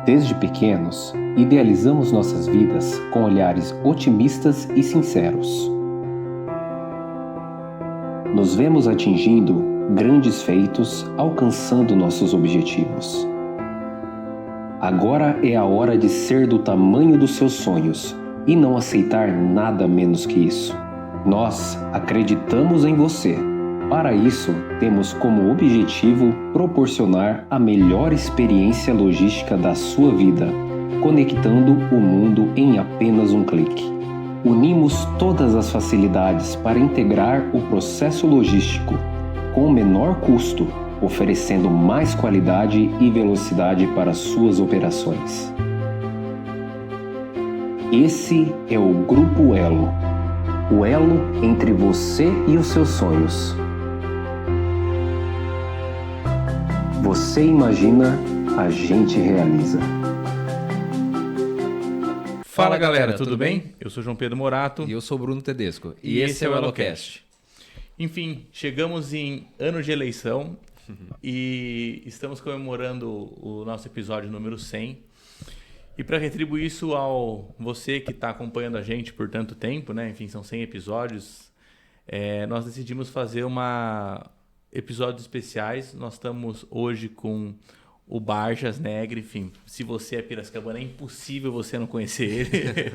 Desde pequenos, idealizamos nossas vidas com olhares otimistas e sinceros. Nos vemos atingindo grandes feitos, alcançando nossos objetivos. Agora é a hora de ser do tamanho dos seus sonhos e não aceitar nada menos que isso. Nós acreditamos em você. Para isso, temos como objetivo proporcionar a melhor experiência logística da sua vida, conectando o mundo em apenas um clique. Unimos todas as facilidades para integrar o processo logístico com o menor custo, oferecendo mais qualidade e velocidade para suas operações. Esse é o Grupo Elo, o elo entre você e os seus sonhos. Você imagina, a gente realiza. Fala galera, tudo bem? Eu sou João Pedro Morato. E eu sou Bruno Tedesco. E esse é o Elocast. Enfim, chegamos em ano de eleição e estamos comemorando o nosso episódio número 100. E para retribuir isso ao você que está acompanhando a gente por tanto tempo, né? Enfim, são 100 episódios, nós decidimos fazer episódios especiais. Nós estamos hoje com o Barjas Negri. Enfim, se você é piracicabano, é impossível você não conhecer ele.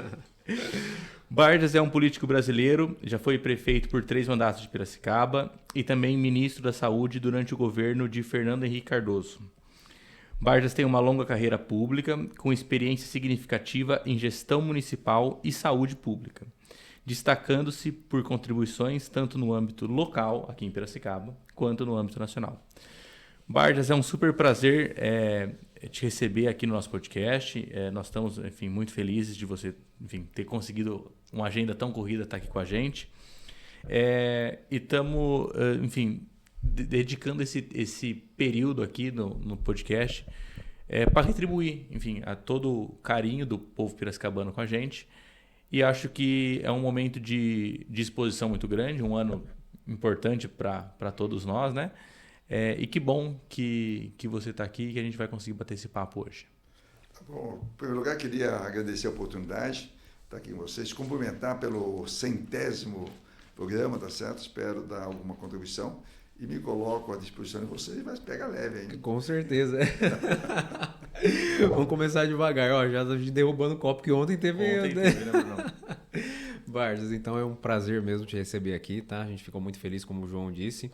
Barjas é um político brasileiro, já foi prefeito por 3 mandatos de Piracicaba e também ministro da Saúde durante o governo de Fernando Henrique Cardoso. Barjas tem uma longa carreira pública, com experiência significativa em gestão municipal e saúde pública, destacando-se por contribuições tanto no âmbito local, aqui em Piracicaba, quanto no âmbito nacional. Barjas, é um super prazer te receber aqui no nosso podcast. Nós estamos, enfim, muito felizes de você, enfim, ter conseguido uma agenda tão corrida estar aqui com a gente. E estamos, enfim, dedicando esse período aqui no podcast para retribuir, enfim, a todo o carinho do povo piracicabano com a gente. E acho que é um momento de exposição muito grande, um ano importante para todos nós, né? E que bom que você está aqui e que a gente vai conseguir bater esse papo hoje. Bom, em primeiro lugar, queria agradecer a oportunidade de estar aqui com vocês, cumprimentar pelo 100º programa, tá certo? Espero dar alguma contribuição e me coloco à disposição de vocês, mas pega leve ainda. Com certeza. Vamos começar devagar, ó, já derrubando o copo que ontem teve, né, Bruno? Barjas, então é um prazer mesmo te receber aqui, tá? A gente ficou muito feliz, como o João disse.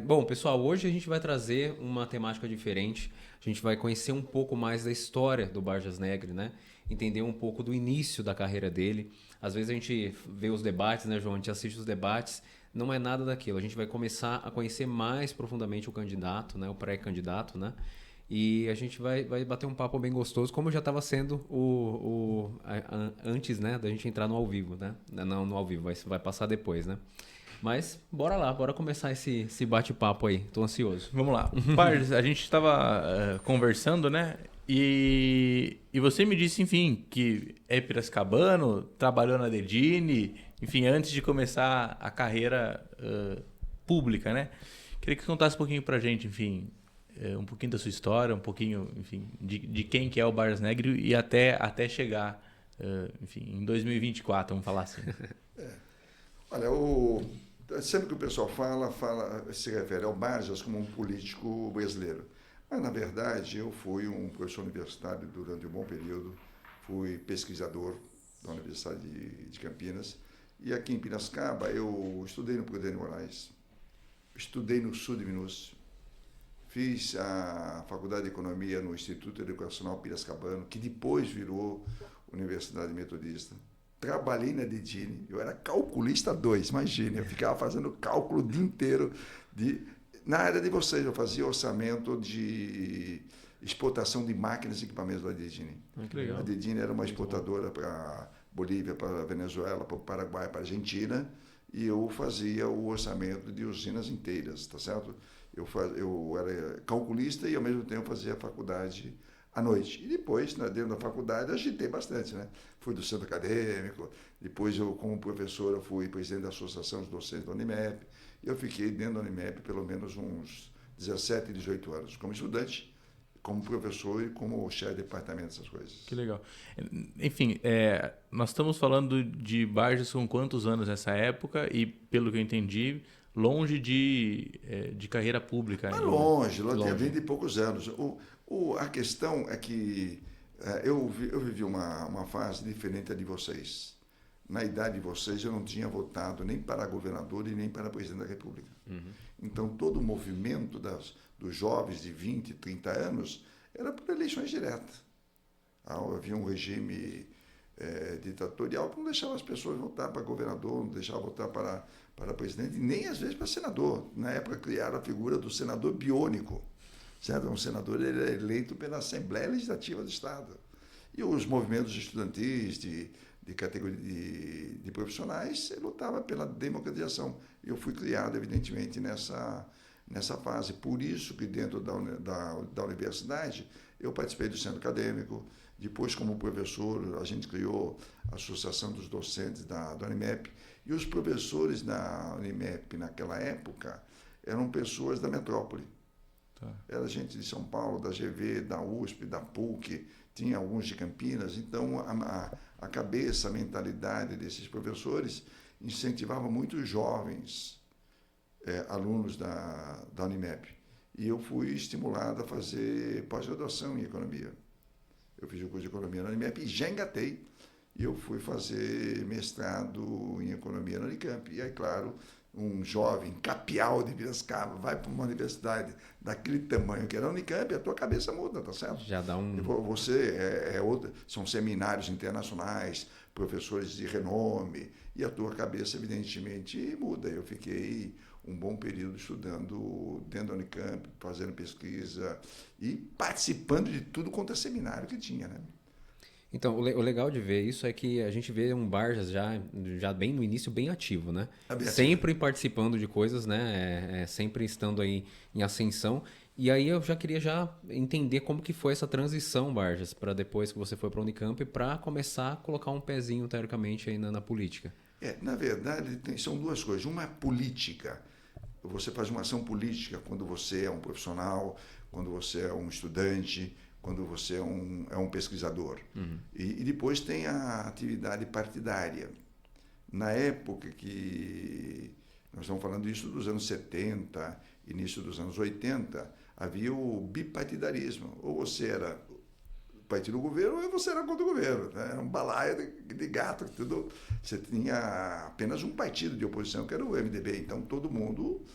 Bom, pessoal, hoje a gente vai trazer uma temática diferente. A gente vai conhecer um pouco mais da história do Barjas Negri, né? Entender um pouco do início da carreira dele. Às vezes a gente vê os debates, né, João? A gente assiste os debates, não é nada daquilo. A gente vai começar a conhecer mais profundamente o candidato, né? O pré-candidato, né? E a gente vai bater um papo bem gostoso, como já estava sendo antes, né, da gente entrar no ao vivo, né? Não no ao vivo, vai passar depois, né? Mas bora lá, bora começar esse bate-papo aí. Tô ansioso. Vamos lá. Barjas, a gente estava conversando, né? E você me disse, enfim, que é piracicabano, trabalhou na Dedini, enfim, antes de começar a carreira pública, né? Queria que você contasse um pouquinho pra gente, enfim, um pouquinho da sua história, um pouquinho, enfim, de quem que é o Barjas Negri e até chegar, enfim, em 2024, vamos falar assim. Olha, sempre que o pessoal se refere ao Barjas como um político brasileiro. Mas, na verdade, eu fui um professor universitário durante um bom período, fui pesquisador da Universidade de Campinas, e aqui em Piracicaba eu estudei no Prudente Moraes, estudei no Sul de Minas, fiz a Faculdade de Economia no Instituto Educacional Piracicabano, que depois virou Universidade Metodista. Trabalhei na Dedini, eu era calculista 2, imagine, eu ficava fazendo cálculo o dia inteiro. Na área de vocês, eu fazia orçamento de exportação de máquinas e equipamentos da Dedini. Que legal. A Dedini era uma exportadora para Bolívia, para Venezuela, para o Paraguai, para a Argentina, e eu fazia o orçamento de usinas inteiras, tá certo? Eu era calculista e, ao mesmo tempo, fazia faculdade à noite. E depois, dentro da faculdade, agitei bastante, né? Fui do centro acadêmico, depois eu, como professor, eu fui presidente da Associação de Docentes da Unimep, e eu fiquei dentro da Unimep pelo menos uns 17, 18 anos. Como estudante, como professor e como chefe de departamento, essas coisas. Que legal. Enfim, nós estamos falando de Vargas com quantos anos nessa época e, pelo que eu entendi, longe de carreira pública. Mas longe, tinha 20 e poucos anos. A questão é que eu vivi uma fase diferente da de vocês. Na idade de vocês, eu não tinha votado nem para governador e nem para presidente da República. Então, todo o movimento dos jovens de 20, 30 anos era por eleições diretas. Havia um regime ditatorial que não deixava as pessoas votar para governador, não deixava votar para presidente, nem às vezes para senador. Na época, criaram a figura do senador biônico. Certo? Um senador ele é eleito pela Assembleia Legislativa do Estado. E os movimentos estudantis de categoria de profissionais lutavam pela democratização. Eu fui criado, evidentemente, nessa fase. Por isso que dentro da universidade eu participei do centro acadêmico. Depois, como professor, a gente criou a Associação dos Docentes da Unimep. E os professores da Unimep, naquela época, eram pessoas da metrópole. Era gente de São Paulo, da GV, da USP, da PUC, tinha alguns de Campinas. Então, a cabeça, a mentalidade desses professores incentivava muito os jovens alunos da Unimep. E eu fui estimulado a fazer pós-graduação em economia. Eu fiz o curso de economia na Unimep e já engatei. E eu fui fazer mestrado em economia na Unicamp. E aí, claro, um jovem capial de Piracicaba vai para uma universidade daquele tamanho que era a Unicamp, a tua cabeça muda, tá certo? Já dá um... Você são seminários internacionais, professores de renome, e a tua cabeça, evidentemente, muda. Eu fiquei um bom período estudando dentro da Unicamp, fazendo pesquisa e participando de tudo quanto é seminário que tinha, né? Então, o legal de ver isso é que a gente vê um Vargas já bem no início, bem ativo, né? Sempre participando de coisas, né? Sempre estando aí em ascensão. E aí eu já queria entender como que foi essa transição, Vargas, para depois que você foi para a Unicamp, para começar a colocar um pezinho, teoricamente, aí na política. Na verdade, são duas coisas. Uma é política. Você faz uma ação política quando você é um profissional, quando você é um estudante, quando você é um pesquisador. E depois tem a atividade partidária. Na época que nós estamos falando isso dos anos 70, início dos anos 80, havia o bipartidarismo. Ou você era partido do governo ou você era contra o governo. Né? Era um balaio de gato. Tudo. Você tinha apenas um partido de oposição, que era o MDB. Então, todo mundo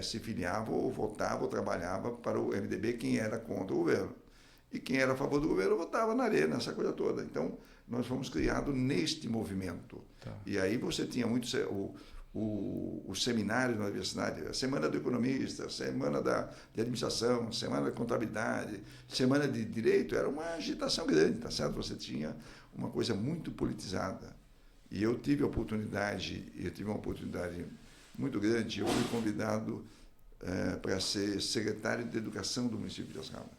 se filiava ou votava ou trabalhava para o MDB, quem era contra o governo. E quem era a favor do governo votava na arena, essa coisa toda. Então, nós fomos criados neste movimento. E aí você tinha muitos os seminários na universidade, a Semana do Economista, Semana de Administração, Semana de Contabilidade, Semana de Direito, era uma agitação grande, tá certo? Você tinha uma coisa muito politizada. E eu tive uma oportunidade muito grande, eu fui convidado para ser secretário de Educação do município de Piracicaba.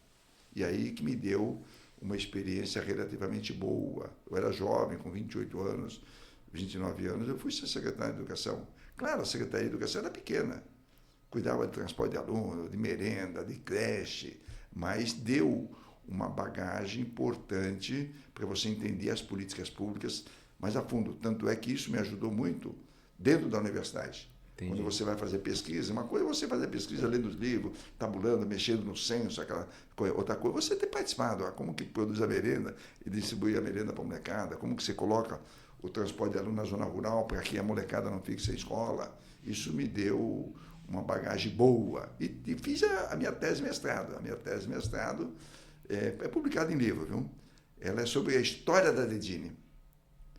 E aí que me deu uma experiência relativamente boa. Eu era jovem, com 28 anos, 29 anos, eu fui ser secretário de Educação. Claro, a Secretaria de Educação era pequena. Cuidava de transporte de aluno, de merenda, de creche, mas deu uma bagagem importante para você entender as políticas públicas mais a fundo. Tanto é que isso me ajudou muito dentro da universidade. Entendi. Quando você vai fazer pesquisa, uma coisa é você fazer pesquisa lendo os livros, tabulando, mexendo no censo, aquela coisa. Outra coisa é você ter participado. Como que produz a merenda e distribui a merenda para a molecada, como que você coloca o transporte de aluno na zona rural para que a molecada não fique sem escola. Isso me deu uma bagagem boa. E fiz a minha tese de mestrado. A minha tese de mestrado é publicada em livro, viu? Ela é sobre a história da Dedini.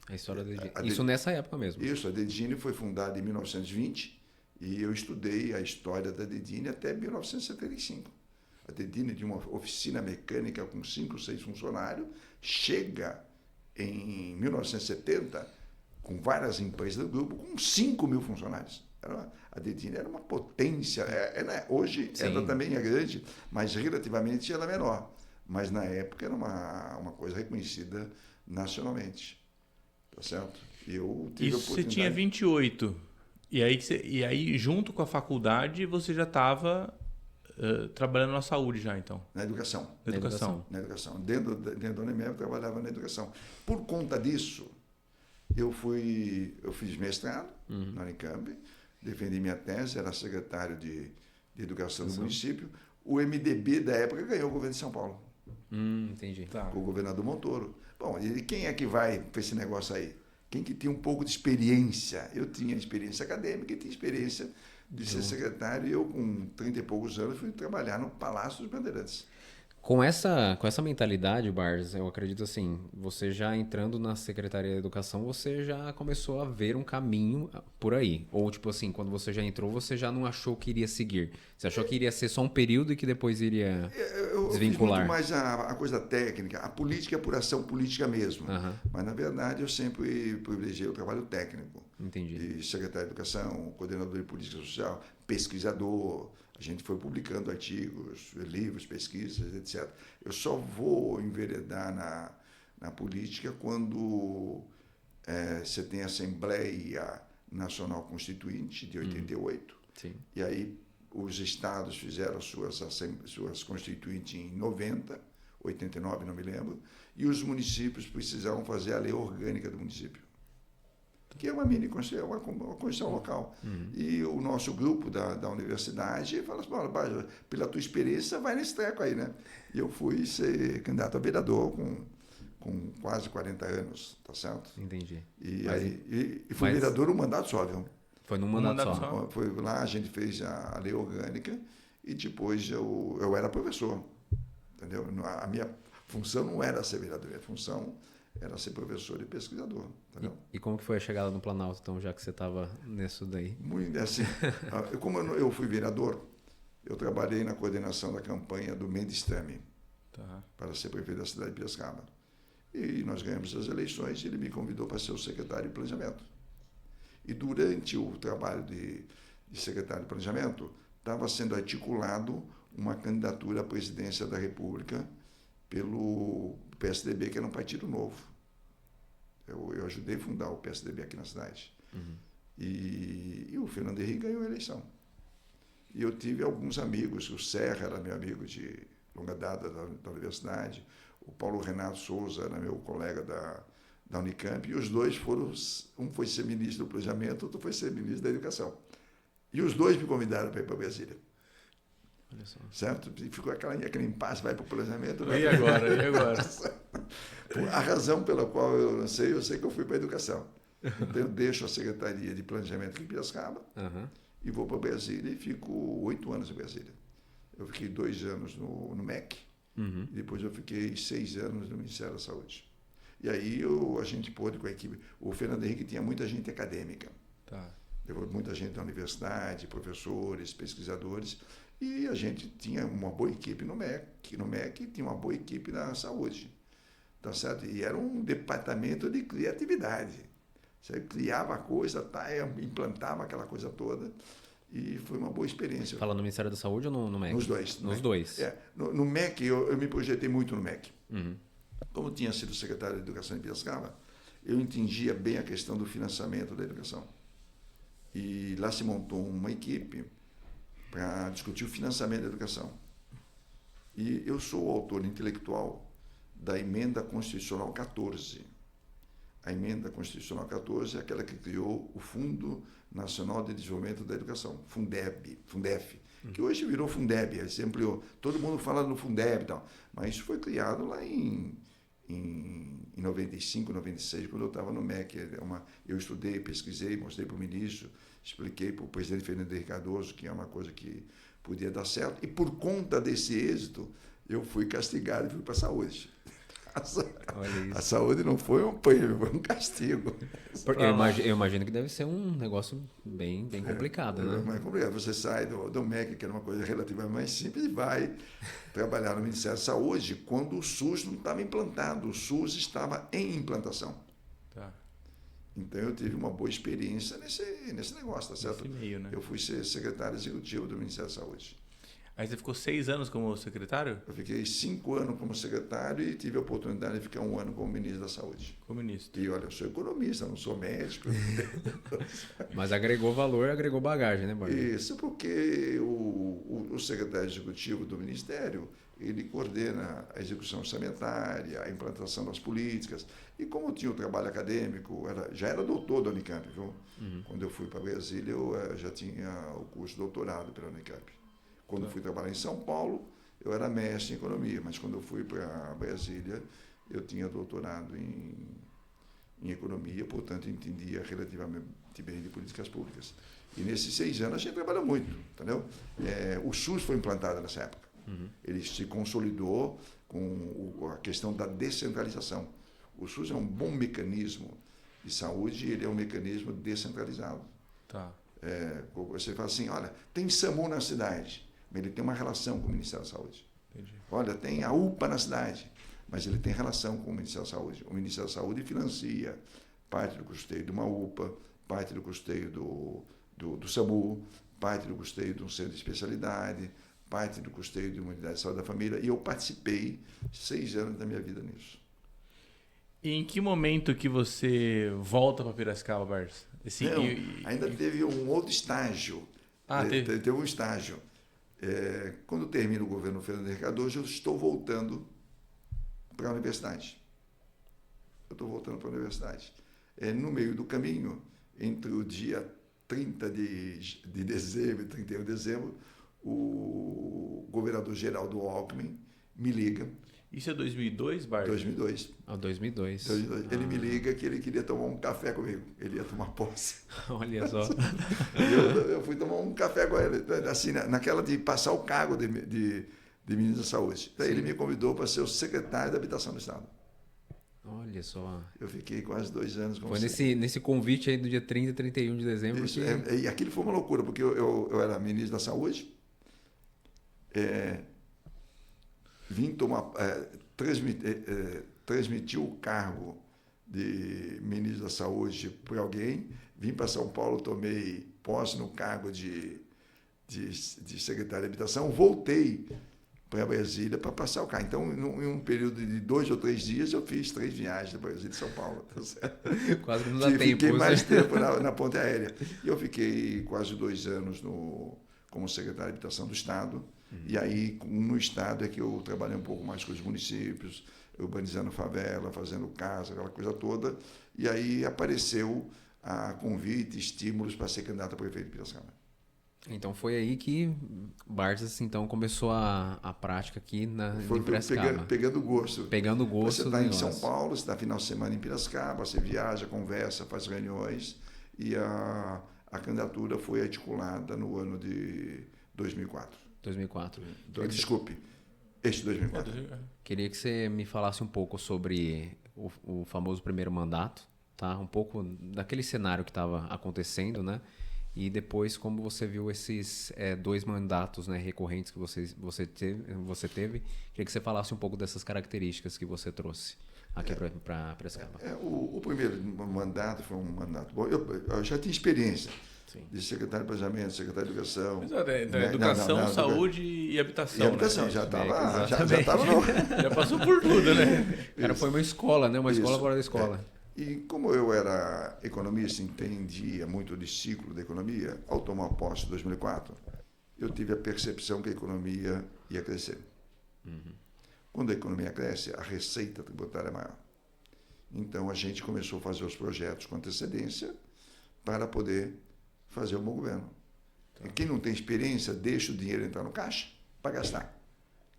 A história da Dedini. Isso nessa época mesmo? Isso, a Dedini foi fundada em 1920 e eu estudei a história da Dedini até 1975. A Dedini, de uma oficina mecânica com 5, 6 funcionários, chega em 1970 com várias empresas do grupo, com 5 mil funcionários. A Dedini era uma potência. Hoje sim, ela também é grande, mas relativamente ela é menor. Mas na época era uma coisa reconhecida nacionalmente. Tá certo? Eu tive Isso, você tinha 28. E aí, junto com a faculdade, você já estava trabalhando na saúde já, então. Na educação. Na educação. Na educação. Dentro da Unimep eu trabalhava na educação. Por conta disso, eu fiz mestrado na Unicamp, defendi minha tese, era secretário de Educação do município. O MDB da época ganhou o governo de São Paulo. Entendi. Tá. Com o governador Montoro. Bom, e quem é que vai para esse negócio aí? Quem que tinha um pouco de experiência? Eu tinha experiência acadêmica e tinha experiência de ser secretário. E eu, com 30 e poucos anos, fui trabalhar no Palácio dos Bandeirantes. Com essa mentalidade, Bars, eu acredito assim, você já entrando na Secretaria de Educação, você já começou a ver um caminho por aí. Ou tipo assim, quando você já entrou, você já não achou que iria seguir. Você achou que iria ser só um período e que depois iria desvincular? Eu fiz muito mais a coisa técnica. A política é por ação política mesmo. Mas, na verdade, eu sempre privilegiei o trabalho técnico. Entendi. De secretário de Educação, coordenador de política social, pesquisador. A gente foi publicando artigos, livros, pesquisas, etc. Eu só vou enveredar na política quando você tem a Assembleia Nacional Constituinte de 88. Sim. E aí os estados fizeram suas constituintes em 90, 89, não me lembro, e os municípios precisavam fazer a lei orgânica do município, que é uma mini Constituição, uma Constituição local. E o nosso grupo da universidade fala assim, olha, pela tua experiência, vai nesse treco aí, né? E eu fui ser candidato a vereador com quase 40 anos, tá certo? Entendi. E fui vereador um mandato só, viu? Foi num mandato só. Foi lá, a gente fez a lei orgânica e depois eu era professor, entendeu? A minha função não era ser vereador, a minha função era ser professor e pesquisador, entendeu? E como que foi a chegada no Planalto, então, já que você estava nisso daí? Muito assim, como eu fui vereador, eu trabalhei na coordenação da campanha do Mendes Temer para ser prefeito da cidade de Piracicaba. E nós ganhamos as eleições e ele me convidou para ser o secretário de Planejamento. E durante o trabalho de secretário de Planejamento, estava sendo articulado uma candidatura à presidência da República pelo PSDB, que era um partido novo. Eu ajudei a fundar o PSDB aqui na cidade. E o Fernando Henrique ganhou a eleição. E eu tive alguns amigos, o Serra era meu amigo de longa data da universidade, o Paulo Renato Souza era meu colega da Unicamp, e os dois um foi ser ministro do Planejamento, outro foi ser ministro da Educação. E os dois me convidaram para ir para Brasília. Olha só. Certo? E ficou aquele impasse, vai para o planejamento. E agora? A razão pela qual eu sei que eu fui para a Educação. Então eu deixo a Secretaria de Planejamento aqui em Piracicaba e vou para Brasília e fico 8 anos em Brasília. Eu fiquei 2 anos no MEC, e depois eu fiquei 6 anos no Ministério da Saúde. E aí a gente pôde com a equipe. O Fernando Henrique tinha muita gente acadêmica. Levou muita gente da universidade, professores, pesquisadores. E a gente tinha uma boa equipe no MEC. No MEC tinha uma boa equipe na saúde. Tá certo? E era um departamento de criatividade. Você criava a coisa, implantava aquela coisa toda. E foi uma boa experiência. Fala no Ministério da Saúde ou no MEC? Nos dois. Nos dois. No MEC, eu me projetei muito no MEC. Como eu tinha sido secretário de Educação em Piracicaba, eu entendia bem a questão do financiamento da educação. E lá se montou uma equipe para discutir o financiamento da educação. E eu sou o autor intelectual da Emenda Constitucional 14. A Emenda Constitucional 14 é aquela que criou o Fundo Nacional de Desenvolvimento da Educação, Fundef, que hoje virou Fundeb, se ampliou. Todo mundo fala no Fundeb e tal, mas isso foi criado lá em 95, 96, quando eu estava no MEC. Eu estudei, pesquisei, mostrei para o ministro, expliquei para o presidente Fernando Henrique Cardoso que é uma coisa que podia dar certo. E por conta desse êxito, eu fui castigado e fui para a saúde. A saúde não foi um prêmio, foi um castigo. Eu imagino que deve ser um negócio bem complicado, né? Mais complicado. Você sai do MEC, que era uma coisa relativamente mais simples, e vai trabalhar no Ministério da Saúde quando o SUS não estava implantado, o SUS estava em implantação. Então eu tive uma boa experiência nesse negócio, tá certo? Nesse meio, né? Eu fui ser secretário executivo do Ministério da Saúde. Aí você ficou 6 anos como secretário? Eu fiquei 5 anos como secretário e tive a oportunidade de ficar 1 ano como ministro da Saúde. Como ministro. E olha, eu sou economista, não sou médico. Mas agregou valor, agregou bagagem, né, Barba? Isso porque o secretário executivo do Ministério, ele coordena a execução orçamentária, a implantação das políticas. E como eu tinha o trabalho acadêmico, já era doutor da Unicamp, viu? Quando eu fui para Brasília, eu já tinha o curso de doutorado pela Unicamp. Quando fui trabalhar em São Paulo, eu era mestre em economia, mas quando eu fui para Brasília, eu tinha doutorado em economia, portanto, entendia relativamente bem de políticas públicas. E nesses 6 anos a gente trabalhou muito, entendeu? O SUS foi implantado nessa época. Ele se consolidou com a questão da descentralização. O SUS é um bom mecanismo de saúde, ele é um mecanismo descentralizado. Tá. Você fala assim, olha, tem SAMU na cidade, mas ele tem uma relação com o Ministério da Saúde. Entendi. Olha, tem a UPA na cidade, mas ele tem relação com o Ministério da Saúde. O Ministério da Saúde financia parte do custeio de uma UPA, parte do custeio do SAMU, parte do custeio de um centro de especialidade, parte do custeio de uma unidade de saúde da família, e eu participei 6 anos da minha vida nisso. E em que momento que você volta para Piracicaba, Barça? Assim, Não, ainda teve um outro estágio. Teve um estágio. Quando termina o governo Fernando Henrique Cardoso, eu estou voltando para a universidade. No meio do caminho, entre o dia 30 de dezembro e 31 de dezembro, o governador Geraldo Alckmin me liga. Isso é 2002, Barça? 2002. 2002. Ele me liga que ele queria tomar um café comigo. Ele ia tomar posse. Olha só. Eu fui tomar um café com ele, assim, naquela de passar o cargo de ministro da Saúde. Daí ele me convidou para ser o secretário da Habitação do Estado. Olha só. Eu fiquei quase 2 anos com Foi nesse convite aí do dia 30 e 31 de dezembro. Isso, e aquilo foi uma loucura, porque eu era ministro da Saúde, vim transmitir o cargo de ministro da Saúde para alguém, vim para São Paulo, tomei posse no cargo de secretário de Habitação, voltei para Brasília para passar o cargo. Então, em um período de 2 ou 3 dias, eu fiz 3 viagens de Brasília e São Paulo. Quase que não dá tempo. Fiquei mais tempo na ponte aérea. E eu fiquei quase 2 anos como secretário de Habitação do Estado. E aí, no Estado, é que eu trabalhei um pouco mais com os municípios, urbanizando favela, fazendo casa, aquela coisa toda. E aí apareceu a convite, estímulos para ser candidato a prefeito de Piracicaba. Então foi aí que Barzas então começou a prática aqui em Piracicaba. Pegando gosto. Pegando gosto. Você está em São Paulo, você está final de semana em Piracicaba, você viaja, conversa, faz reuniões. E a candidatura foi articulada no ano de 2004. 2004. Desculpe, este 2004. Queria que você me falasse um pouco sobre o famoso primeiro mandato, tá? Um pouco daquele cenário que estava acontecendo, né? E depois como você viu esses 2 mandatos, né, recorrentes que você teve. Queria que você falasse um pouco dessas características que você trouxe aqui para Piracicaba. O primeiro mandato foi um mandato bom. Eu já tinha experiência. Sim. De secretário de Planejamento, secretário de Educação. Educação, Saúde e Habitação. E Habitação, né? Já estava Já passou por tudo, né? Cara, foi uma escola, né? Uma escola fora da escola. E como eu era economista, entendia muito de ciclo da economia, ao tomar posse em 2004, eu tive a percepção que a economia ia crescer. Quando a economia cresce, a receita tributária é maior. Então, a gente começou a fazer os projetos com antecedência para poder fazer um bom governo. E quem não tem experiência, deixa o dinheiro entrar no caixa para gastar.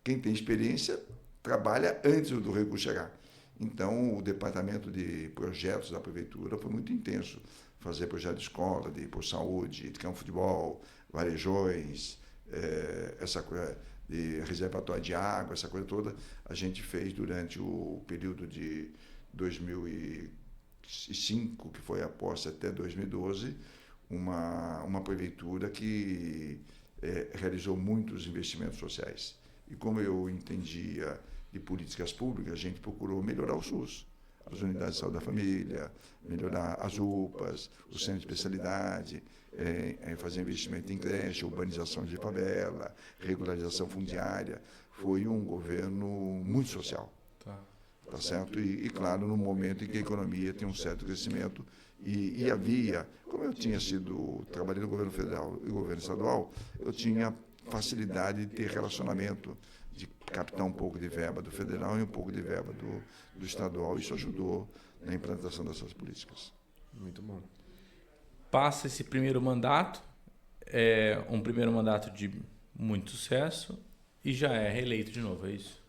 Quem tem experiência, trabalha antes do recurso chegar. Então, o departamento de projetos da prefeitura foi muito intenso. Fazer projeto de escola, de saúde, de campo de futebol, varejões, essa coisa de reservatório de água, essa coisa toda, a gente fez durante o período de 2005, que foi a posse até 2012, uma prefeitura que realizou muitos investimentos sociais. E como eu entendia de políticas públicas, a gente procurou melhorar o SUS. as unidades de saúde da família, melhorar as UPAs, o centro de especialidade, fazer investimento em creche, urbanização de favela, regularização fundiária. Foi um governo muito social. Tá certo? E, claro, no momento em que a economia tem um certo crescimento e havia, como eu tinha trabalhei no governo federal e governo estadual, eu tinha facilidade de ter relacionamento, de captar um pouco de verba do federal e um pouco de verba do estadual. Isso ajudou na implantação dessas políticas. Muito bom. Passa esse primeiro mandato, um primeiro mandato de muito sucesso e já é reeleito de novo, é isso?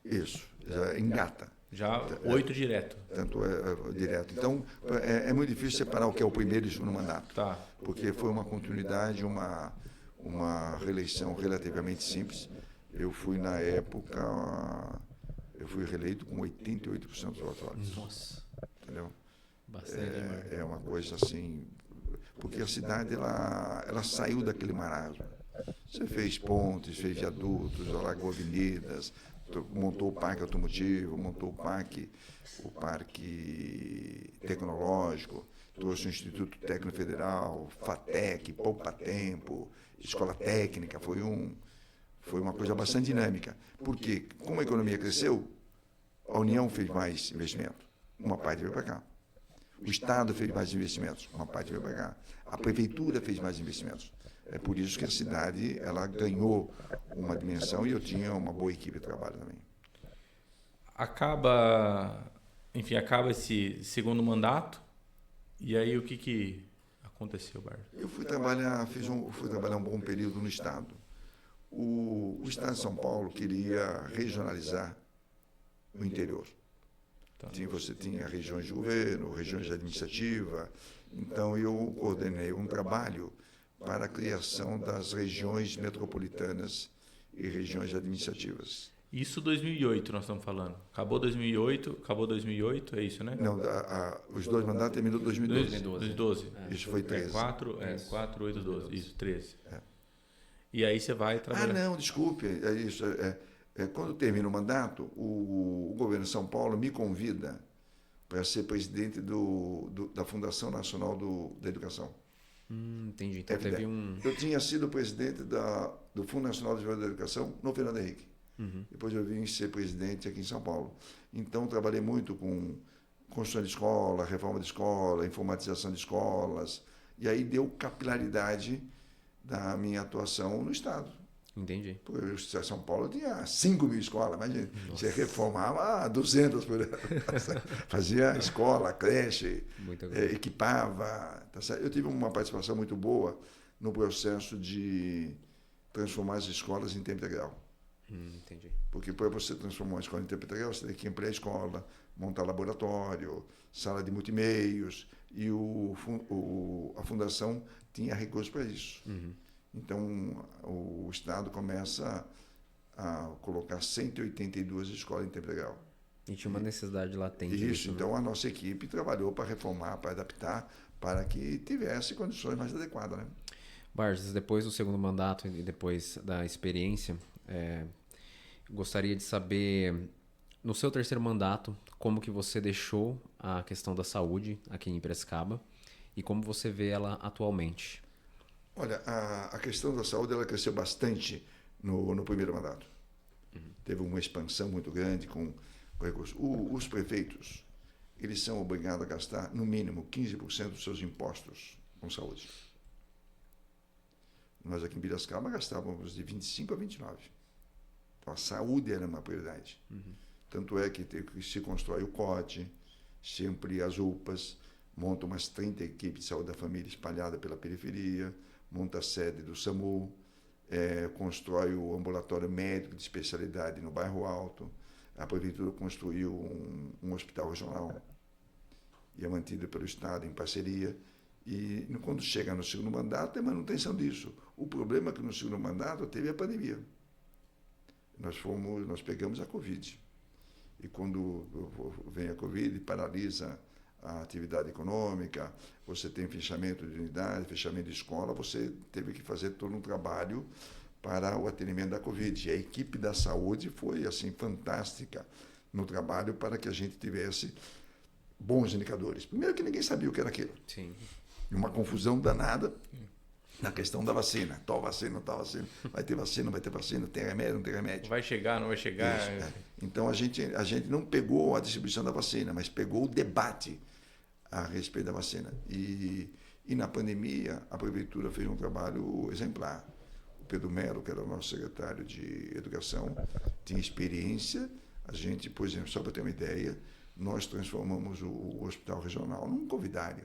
Isso, já engata. Já 8 direto. Tanto direto. Então, é muito difícil separar o que é o primeiro e o segundo mandato. Tá. Porque foi uma continuidade, uma reeleição relativamente simples. Eu fui, na época, reeleito com 88% dos votos válidos. Nossa. Entendeu? Bastante, é uma coisa assim... Porque a cidade, ela saiu daquele marasmo. Você fez pontes, fez viadutos, alagou avenidas, montou o parque automotivo, montou o parque tecnológico, trouxe o Instituto Técnico Federal, FATEC, Poupa Tempo, Escola Técnica, foi uma coisa bastante dinâmica. Porque, como a economia cresceu, a União fez mais investimento, uma parte veio para cá. O Estado fez mais investimentos, uma parte veio para cá. A Prefeitura fez mais investimentos. É por isso que a cidade ela ganhou uma dimensão e eu tinha uma boa equipe de trabalho também. Acaba esse segundo mandato e aí o que aconteceu, Barros? Eu fui trabalhar um bom período no Estado. O Estado de São Paulo queria regionalizar o interior. Tá. Você tinha regiões de governo, regiões administrativas. Então, eu coordenei um trabalho para a criação das regiões metropolitanas e regiões administrativas. Isso 2008 nós estamos falando. Acabou 2008, é isso, né? Não, os dois mandatos terminou em 2012. 2012. Isso foi 13. 4, 8, 12. Isso, 13. E aí você vai trabalhar... não, desculpe. É isso. Quando termina o mandato, o governo de São Paulo me convida para ser presidente da Fundação Nacional da Educação. Entendi. Então teve Eu tinha sido presidente do Fundo Nacional de Desenvolvimento da Educação no Fernando Henrique. Depois eu vim ser presidente aqui em São Paulo. Então trabalhei muito com construção de escola, reforma de escola, informatização de escolas. E aí deu capilaridade da minha atuação no Estado. Entendi. Porque São Paulo tinha 5.000 escolas, imagina. Você reformava 200 por ano. Fazia escola, creche, equipava. Tá certo? Eu tive uma participação muito boa no processo de transformar as escolas em tempo integral. Entendi. Porque para você transformar uma escola em tempo integral, você tem que ampliar a escola, montar laboratório, sala de multimeios, e a fundação tinha recursos para isso. Então, o Estado começa a colocar 182 escolas em tempo integral. E tinha uma necessidade latente. Isso, então a nossa equipe trabalhou para reformar, para adaptar, para que tivesse condições mais adequadas. Né? Barges, depois do segundo mandato e depois da experiência, gostaria de saber, no seu terceiro mandato, como que você deixou a questão da saúde aqui em Piracicaba e como você vê ela atualmente. Olha, a questão da saúde ela cresceu bastante no primeiro mandato. Teve uma expansão muito grande com recursos. Os prefeitos, eles são obrigados a gastar, no mínimo, 15% dos seus impostos com saúde. Nós aqui em Piracicaba gastávamos de 25% a 29%. Então, a saúde era uma prioridade. Tanto é que se constrói o COT, se amplia as UPAs, monta umas 30 equipes de saúde da família espalhadas pela periferia, monta a sede do SAMU, constrói o ambulatório médico de especialidade no Bairro Alto, a Prefeitura construiu um hospital regional e é mantido pelo Estado em parceria. E quando chega no segundo mandato, tem manutenção disso. O problema é que no segundo mandato teve a pandemia. Nós pegamos a Covid. E quando vem a Covid, paralisa a atividade econômica, você tem fechamento de unidade, fechamento de escola, você teve que fazer todo um trabalho para o atendimento da Covid. E a equipe da saúde foi assim fantástica no trabalho para que a gente tivesse bons indicadores. Primeiro que ninguém sabia o que era aquilo. Sim. E uma confusão danada na questão da vacina. Tal vacina, tal vacina. Vai ter vacina, não vai ter vacina, tem remédio, não tem remédio. Vai chegar, não vai chegar. Isso, Então a gente não pegou a distribuição da vacina, mas pegou o debate a respeito da vacina. E na pandemia, a prefeitura fez um trabalho exemplar. O Pedro Melo, que era o nosso secretário de Educação, tinha experiência. A gente, por exemplo, só para ter uma ideia, nós transformamos o hospital regional num covidário.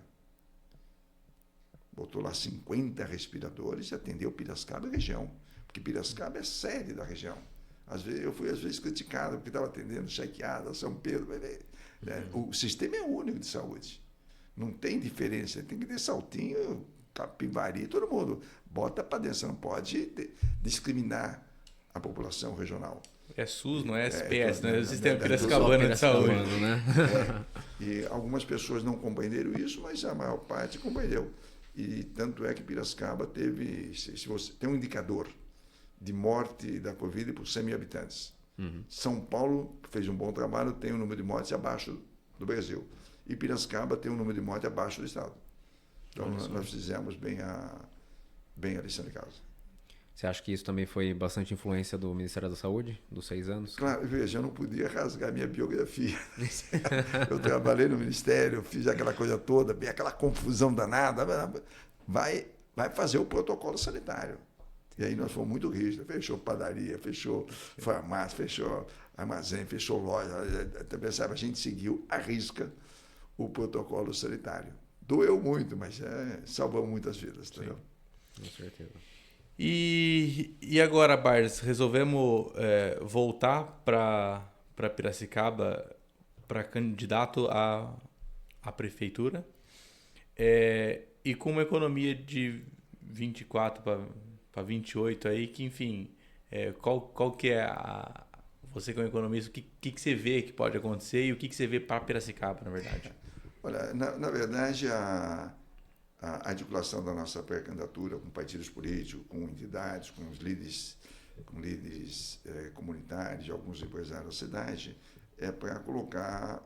Botou lá 50 respiradores e atendeu Piracicaba e região. Porque Piracicaba é sede da região. Eu fui, às vezes, criticado porque estava atendendo Chaquiada, São Pedro. O sistema é único de saúde. Não tem diferença. Tem que ter Saltinho, Capivari, todo mundo. Bota para dentro. Você não pode discriminar a população regional. É SUS, não é SPS, né? O sistema Piracicabana de saúde. Né? E algumas pessoas não compreenderam isso, mas a maior parte compreendeu. E tanto é que Piracicaba teve, se você tem um indicador de morte da Covid por 100 mil habitantes. São Paulo fez um bom trabalho, tem um número de mortes abaixo do Brasil. E Piracicaba tem um número de mortes abaixo do estado. Então nós fizemos bem a lição de casa. Você acha que isso também foi bastante influência do Ministério da Saúde, dos 6 anos? Claro, veja, eu não podia rasgar minha biografia. Eu trabalhei no Ministério, fiz aquela coisa toda, bem aquela confusão danada. Vai fazer o protocolo sanitário. E aí nós fomos muito rígidos. Fechou padaria, fechou farmácia, fechou armazém, fechou loja. Sabe, a gente seguiu à risca o protocolo sanitário. Doeu muito, mas salvou muitas vidas. Entendeu? Com certeza. E agora, Bardes, resolvemos voltar para Piracicaba para candidato à prefeitura. E com uma economia de 24 para 28 aí, que enfim, qual que é você como economista, o que você vê que pode acontecer e o que você vê para Piracicaba, na verdade? Olha, na verdade, a articulação da nossa pré-candidatura com partidos políticos, com entidades, com líderes comunitários, alguns empresários da cidade, é para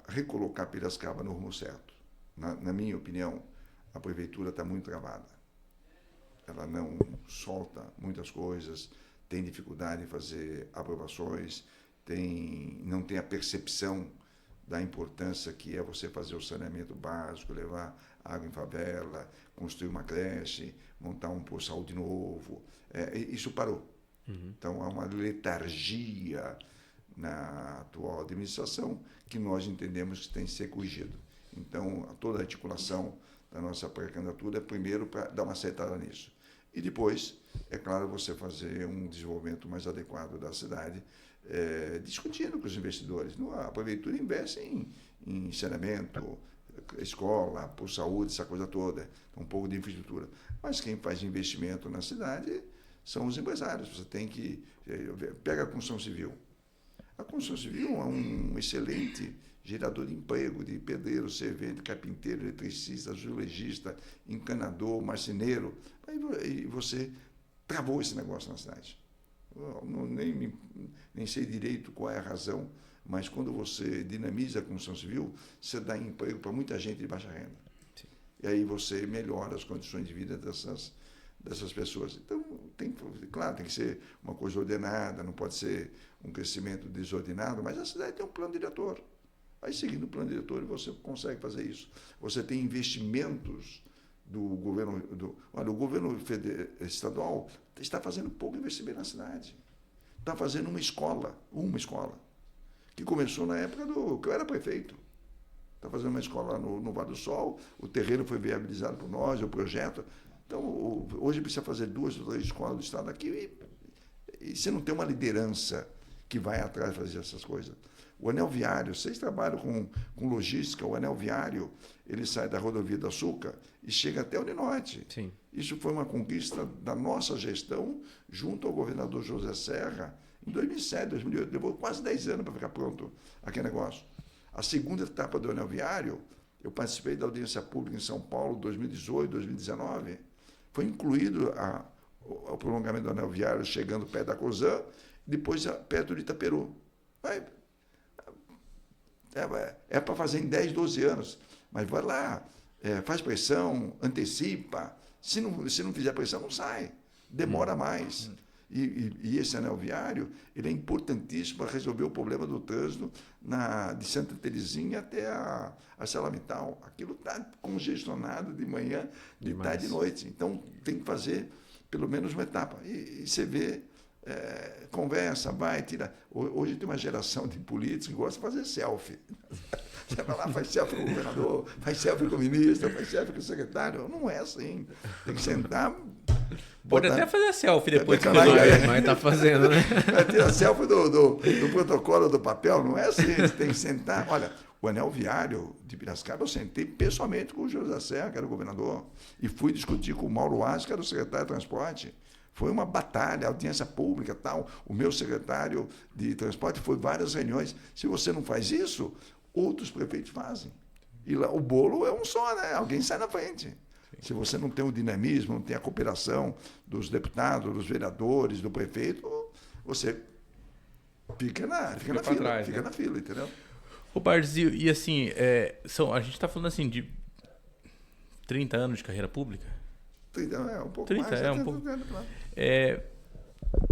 recolocar Piracicaba no rumo certo. Na minha opinião, a prefeitura está muito travada. Ela não solta muitas coisas, tem dificuldade em fazer aprovações, não tem a percepção da importância que é você fazer o saneamento básico, levar água em favela, construir uma creche, montar um posto de saúde novo. Isso parou. Então, há uma letargia na atual administração que nós entendemos que tem que ser corrigido. Então, toda a articulação da nossa pré-candidatura é primeiro para dar uma acertada nisso. E depois, é claro, você fazer um desenvolvimento mais adequado da cidade, discutindo com os investidores. A prefeitura investe em saneamento, escola, por saúde, essa coisa toda, um pouco de infraestrutura. Mas quem faz investimento na cidade são os empresários. Você tem que... Pega a construção civil. A construção civil é um excelente gerador de emprego, de pedreiro, servente, carpinteiro, eletricista, azulejista, encanador, marceneiro. E você travou esse negócio na cidade. Nem sei direito qual é a razão, mas quando você dinamiza a construção civil, você dá emprego para muita gente de baixa renda. Sim. E aí você melhora as condições de vida dessas pessoas. Então, claro, tem que ser uma coisa ordenada, não pode ser um crescimento desordenado, mas a cidade tem um plano diretor. Aí, seguindo o plano diretor, você consegue fazer isso. Você tem investimentos do governo... Olha, o governo estadual está fazendo pouco investimento na cidade. Está fazendo uma escola, que começou na época que eu era prefeito. Está fazendo uma escola lá no Vale do Sol, o terreno foi viabilizado por nós, o projeto. Então, hoje precisa fazer 2 ou 3 escolas do estado aqui e você não tem uma liderança que vai atrás de fazer essas coisas. O anel viário, vocês trabalham com logística, o anel viário, ele sai da rodovia do Açúcar e chega até o Uninorte. Sim. Isso foi uma conquista da nossa gestão junto ao governador José Serra em 2007, 2008. Levou quase 10 anos para ficar pronto aquele negócio. A segunda etapa do anel viário, eu participei da audiência pública em São Paulo, 2018, 2019. Foi incluído o prolongamento do anel viário chegando perto da Cosan, depois perto de Itaperu. É para fazer em 10, 12 anos. Mas vai lá, faz pressão, antecipa. Se não fizer pressão, não sai. Demora mais. E esse anel viário, ele é importantíssimo para resolver o problema do trânsito de Santa Terezinha até a Salamital. Aquilo está congestionado de manhã, de tarde e de noite. Então, tem que fazer pelo menos uma etapa. E você vê, conversa, vai, tira. Hoje tem uma geração de políticos que gosta de fazer selfie. Você vai lá, faz selfie com o governador, faz selfie com o ministro, faz selfie com o secretário. Não é assim. Tem que sentar... Pode até fazer selfie depois que resolver, mas tá fazendo, né? Vai tirar selfie do protocolo do papel, não é assim. Você tem que sentar. Olha, o anel viário de Piracicaba, eu sentei pessoalmente com o José Serra, que era o governador, e fui discutir com o Mauro Assi, que era o secretário de transporte. Foi uma batalha, audiência pública e tal. O meu secretário de transporte foi várias reuniões. Se você não faz isso, outros prefeitos fazem. E lá, o bolo é um só, né? Alguém sai na frente. Se você não tem o dinamismo, não tem a cooperação dos deputados, dos vereadores, do prefeito, você fica na fila, entendeu? Ô, Barzio, e assim, a gente está falando assim de 30 anos de carreira pública? 30, um pouco 30, mais. Um pouco.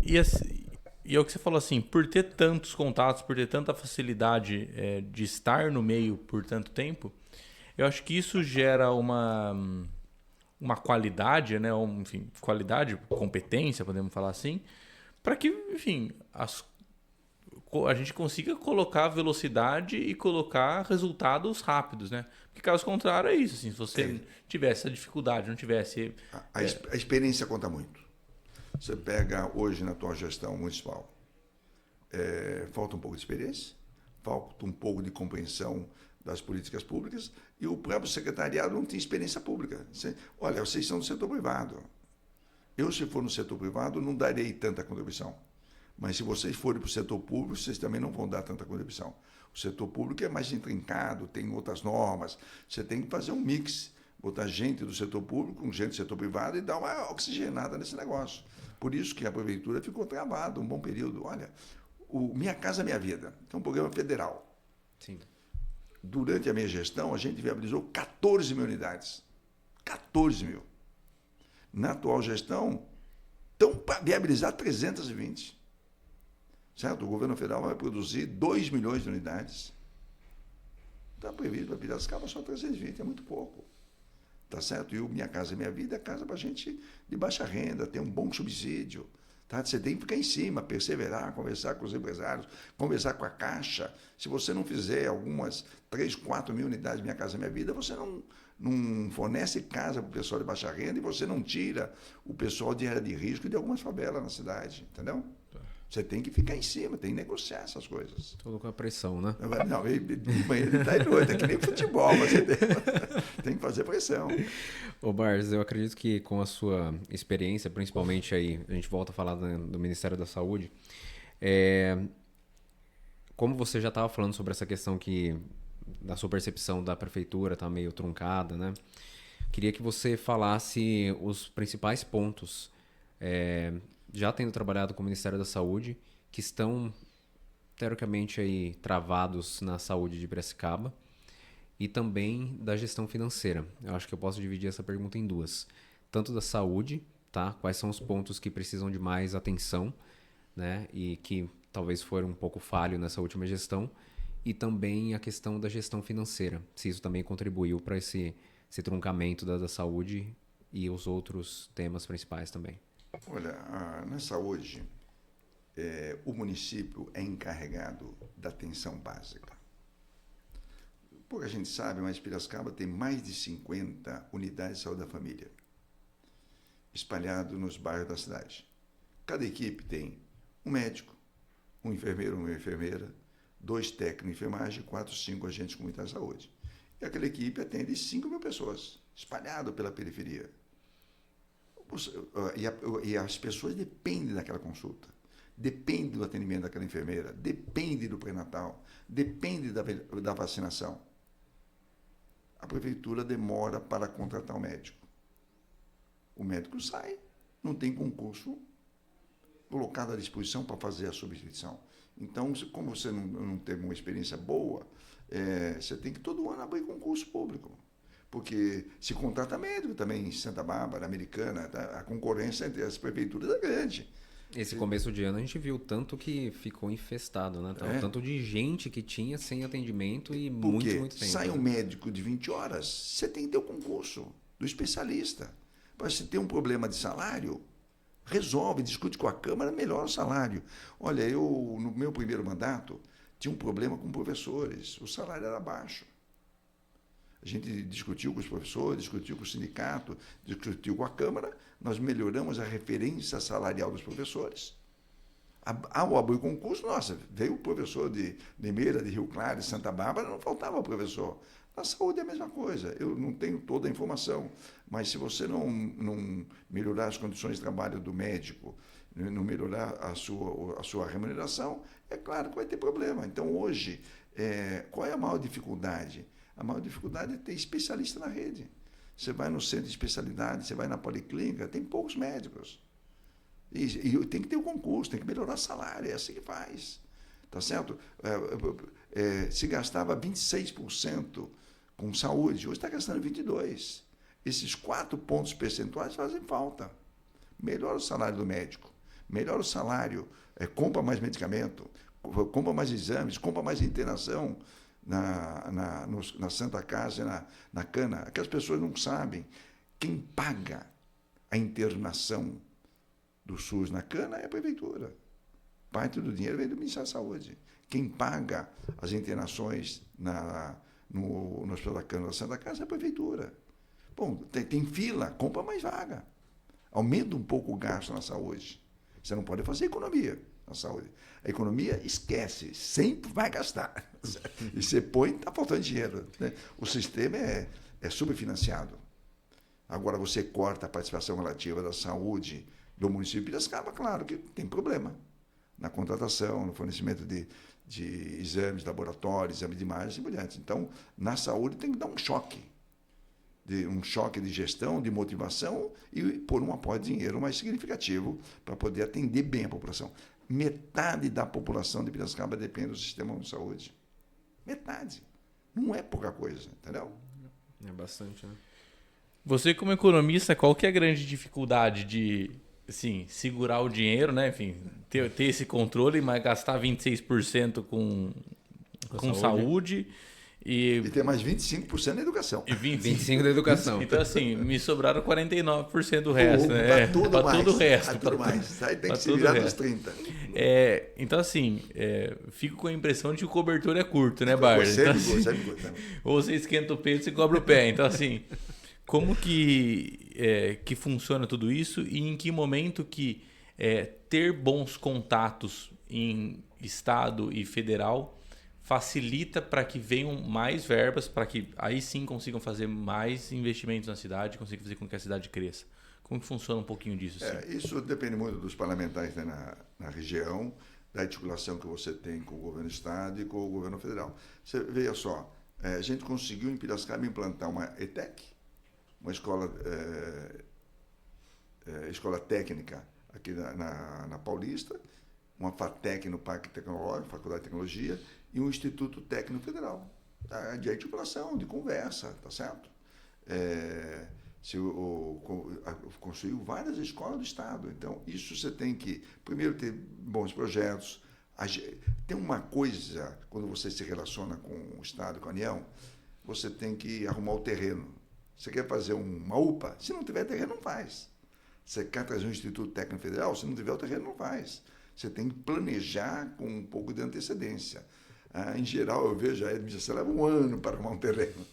E é o que você falou assim, por ter tantos contatos, por ter tanta facilidade de estar no meio por tanto tempo, eu acho que isso gera uma qualidade, né? Enfim, qualidade, competência, podemos falar assim, para que, enfim, a gente consiga colocar velocidade e colocar resultados rápidos, né? Porque caso contrário é isso, assim, se você tivesse essa dificuldade, não tivesse... A experiência conta muito. Você pega hoje na tua gestão municipal, falta um pouco de experiência, falta um pouco de compreensão das políticas públicas, e o próprio secretariado não tem experiência pública. Olha, vocês são do setor privado. Eu, se for no setor privado, não darei tanta contribuição. Mas se vocês forem para o setor público, vocês também não vão dar tanta contribuição. O setor público é mais intrincado, tem outras normas. Você tem que fazer um mix, botar gente do setor público com gente do setor privado e dar uma oxigenada nesse negócio. Por isso que a prefeitura ficou travada um bom período. Olha, Minha Casa Minha Vida, que é um programa federal. Sim. Durante a minha gestão, a gente viabilizou 14 mil unidades. 14 mil. Na atual gestão, estão para viabilizar 320. Certo? O governo federal vai produzir 2 milhões de unidades. Está previsto para Piracicaba só 320, é muito pouco. Tá certo? E o Minha Casa Minha Vida é casa para gente de baixa renda, tem um bom subsídio. Tá? Você tem que ficar em cima, perseverar, conversar com os empresários, conversar com a Caixa. Se você não fizer algumas 3, 4 mil unidades de Minha Casa Minha Vida, você não fornece casa para o pessoal de baixa renda e você não tira o pessoal de área de risco de algumas favelas na cidade, entendeu? Você tem que ficar em cima, tem que negociar essas coisas. Tudo com a pressão, né? Não, de manhã ele está em noite, é que nem futebol, mas você tem que fazer pressão. Ô Bars, eu acredito que com a sua experiência, principalmente aí, a gente volta a falar do Ministério da Saúde, como você já estava falando sobre essa questão da sua percepção da prefeitura está meio truncada, né? Queria que você falasse os principais pontos, já tendo trabalhado com o Ministério da Saúde, que estão, teoricamente, aí, travados na saúde de Piracicaba, e também da gestão financeira. Eu acho que eu posso dividir essa pergunta em duas. Tanto da saúde, tá? Quais são os pontos que precisam de mais atenção, né? E que talvez foram um pouco falho nessa última gestão, e também a questão da gestão financeira, se isso também contribuiu para esse truncamento da saúde e os outros temas principais também. Olha, na saúde, o município é encarregado da atenção básica. Pouca gente sabe, mas Piracicaba tem mais de 50 unidades de saúde da família, espalhadas nos bairros da cidade. Cada equipe tem um médico, um enfermeiro, uma enfermeira, 2 técnicos de enfermagem, 4, 5 agentes comunitários de saúde. E aquela equipe atende 5 mil pessoas, espalhado pela periferia. E as pessoas dependem daquela consulta, dependem do atendimento daquela enfermeira, dependem do pré-natal, dependem da vacinação. A prefeitura demora para contratar o médico. O médico sai, não tem concurso colocado à disposição para fazer a substituição. Então, como você não teve uma experiência boa, Você tem que todo ano abrir concurso público. Porque se contrata médico também em Santa Bárbara, Americana, tá? A concorrência entre as prefeituras é grande. Esse começo de ano a gente viu tanto que ficou infestado, né? Tanto de gente que tinha sem atendimento e muito tempo. Sai um médico de 20 horas, você tem que ter o concurso do especialista. Para você ter um problema de salário, resolve, discute com a Câmara, melhora o salário. Olha, eu, no meu primeiro mandato, tinha um problema com professores, o salário era baixo. A gente discutiu com os professores, discutiu com o sindicato, discutiu com a Câmara, nós melhoramos a referência salarial dos professores. Ao abrir o concurso, nossa, veio o professor de Limeira, de Rio Claro, de Santa Bárbara, não faltava professor. Na saúde é a mesma coisa, eu não tenho toda a informação, mas se você não melhorar as condições de trabalho do médico, não melhorar a sua remuneração, é claro que vai ter problema. Então, hoje, qual é a maior dificuldade? A maior dificuldade é ter especialista na rede. Você vai no centro de especialidade, você vai na policlínica, tem poucos médicos. E tem que ter o concurso, tem que melhorar o salário, é assim que faz. Tá certo? Se gastava 26% com saúde, hoje está gastando 22%. Esses 4 pontos percentuais fazem falta. Melhora o salário do médico, melhora o salário, compra mais medicamento, compra mais exames, compra mais internação na Santa Casa e na Cana. Aquelas pessoas não sabem. Quem paga a internação do SUS na Cana é a prefeitura. Parte do dinheiro vem do Ministério da Saúde. Quem paga as internações no Hospital da Cana da Santa Casa é a prefeitura. Bom, tem fila, compra mais vaga. Aumenta um pouco o gasto na saúde. Você não pode fazer economia na saúde. A economia, esquece, sempre vai gastar. E você põe, está faltando dinheiro. Né? O sistema é subfinanciado. Agora, você corta a participação relativa da saúde do município de Piracicaba, claro que tem problema na contratação, no fornecimento de exames, laboratórios, exame de imagem e assim por diante. Então, na saúde tem que dar um choque de gestão, de motivação e pôr um apoio de dinheiro mais significativo para poder atender bem a população. Metade da população de Piracicaba depende do sistema de saúde. Metade. Não é pouca coisa, entendeu? É bastante, né? Você, como economista, qual que é a grande dificuldade de, assim, segurar o dinheiro, né? Enfim, ter esse controle, mas gastar 26% com saúde e ter mais 25% na educação. E 25% da educação. Então, assim, me sobraram 49% do resto, né? Para tudo mais. Tudo o resto. Para tudo mais. Aí tem que se virar dos 30%. Então, assim, fico com a impressão de que o cobertor é curto, né, Barja? Então, assim, ou você esquenta o peito, você cobra o pé. Então, assim, como que funciona tudo isso e em que momento que ter bons contatos em estado e federal facilita para que venham mais verbas, para que aí sim consigam fazer mais investimentos na cidade, consigam fazer com que a cidade cresça. Como que funciona um pouquinho disso? Assim? Isso depende muito dos parlamentares, né, na região, da articulação que você tem com o governo do estado e com o governo federal. Você veja só, a gente conseguiu em Piracicaba implantar uma ETEC, uma escola técnica aqui na Paulista, uma FATEC no Parque Tecnológico, Faculdade de Tecnologia, e um Instituto Técnico Federal, de articulação, de conversa, tá certo? Construiu várias escolas do Estado. Então, isso você tem que, primeiro, ter bons projetos. Tem uma coisa, quando você se relaciona com o Estado, com a União, você tem que arrumar o terreno. Você quer fazer uma UPA? Se não tiver terreno, não faz. Você quer trazer um Instituto Técnico Federal? Se não tiver o terreno, não faz. Você tem que planejar com um pouco de antecedência. Em geral, eu vejo a administração leva 1 ano para arrumar um terreno.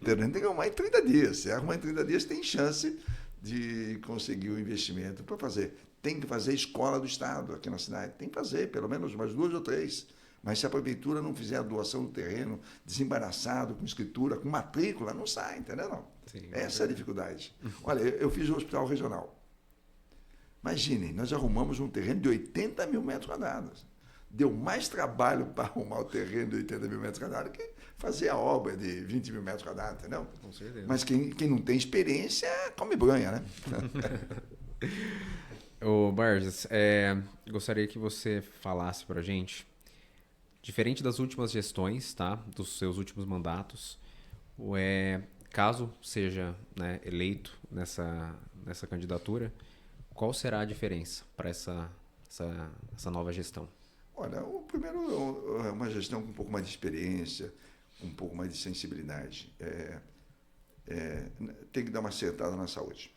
O terreno tem que arrumar em 30 dias. Se arrumar em 30 dias, tem chance de conseguir o investimento para fazer. Tem que fazer escola do Estado aqui na cidade. Tem que fazer, pelo menos umas 2 ou 3. Mas se a prefeitura não fizer a doação do terreno desembaraçado, com escritura, com matrícula, não sai, entendeu? Não. Sim, essa é a dificuldade. Olha, eu fiz um hospital regional. Imaginem, nós arrumamos um terreno de 80 mil metros quadrados. Deu mais trabalho para arrumar o terreno de 80 mil metros quadrados que fazer a obra de 20 mil metros quadrados, entendeu? Com certeza. Mas quem não tem experiência, come banha, né? Ô, Barjas, gostaria que você falasse para a gente diferente das últimas gestões, tá? Dos seus últimos mandatos, caso seja, né, eleito nessa candidatura, qual será a diferença para essa nova gestão? Olha, o primeiro é uma gestão com um pouco mais de experiência, com um pouco mais de sensibilidade. Tem que dar uma acertada na saúde.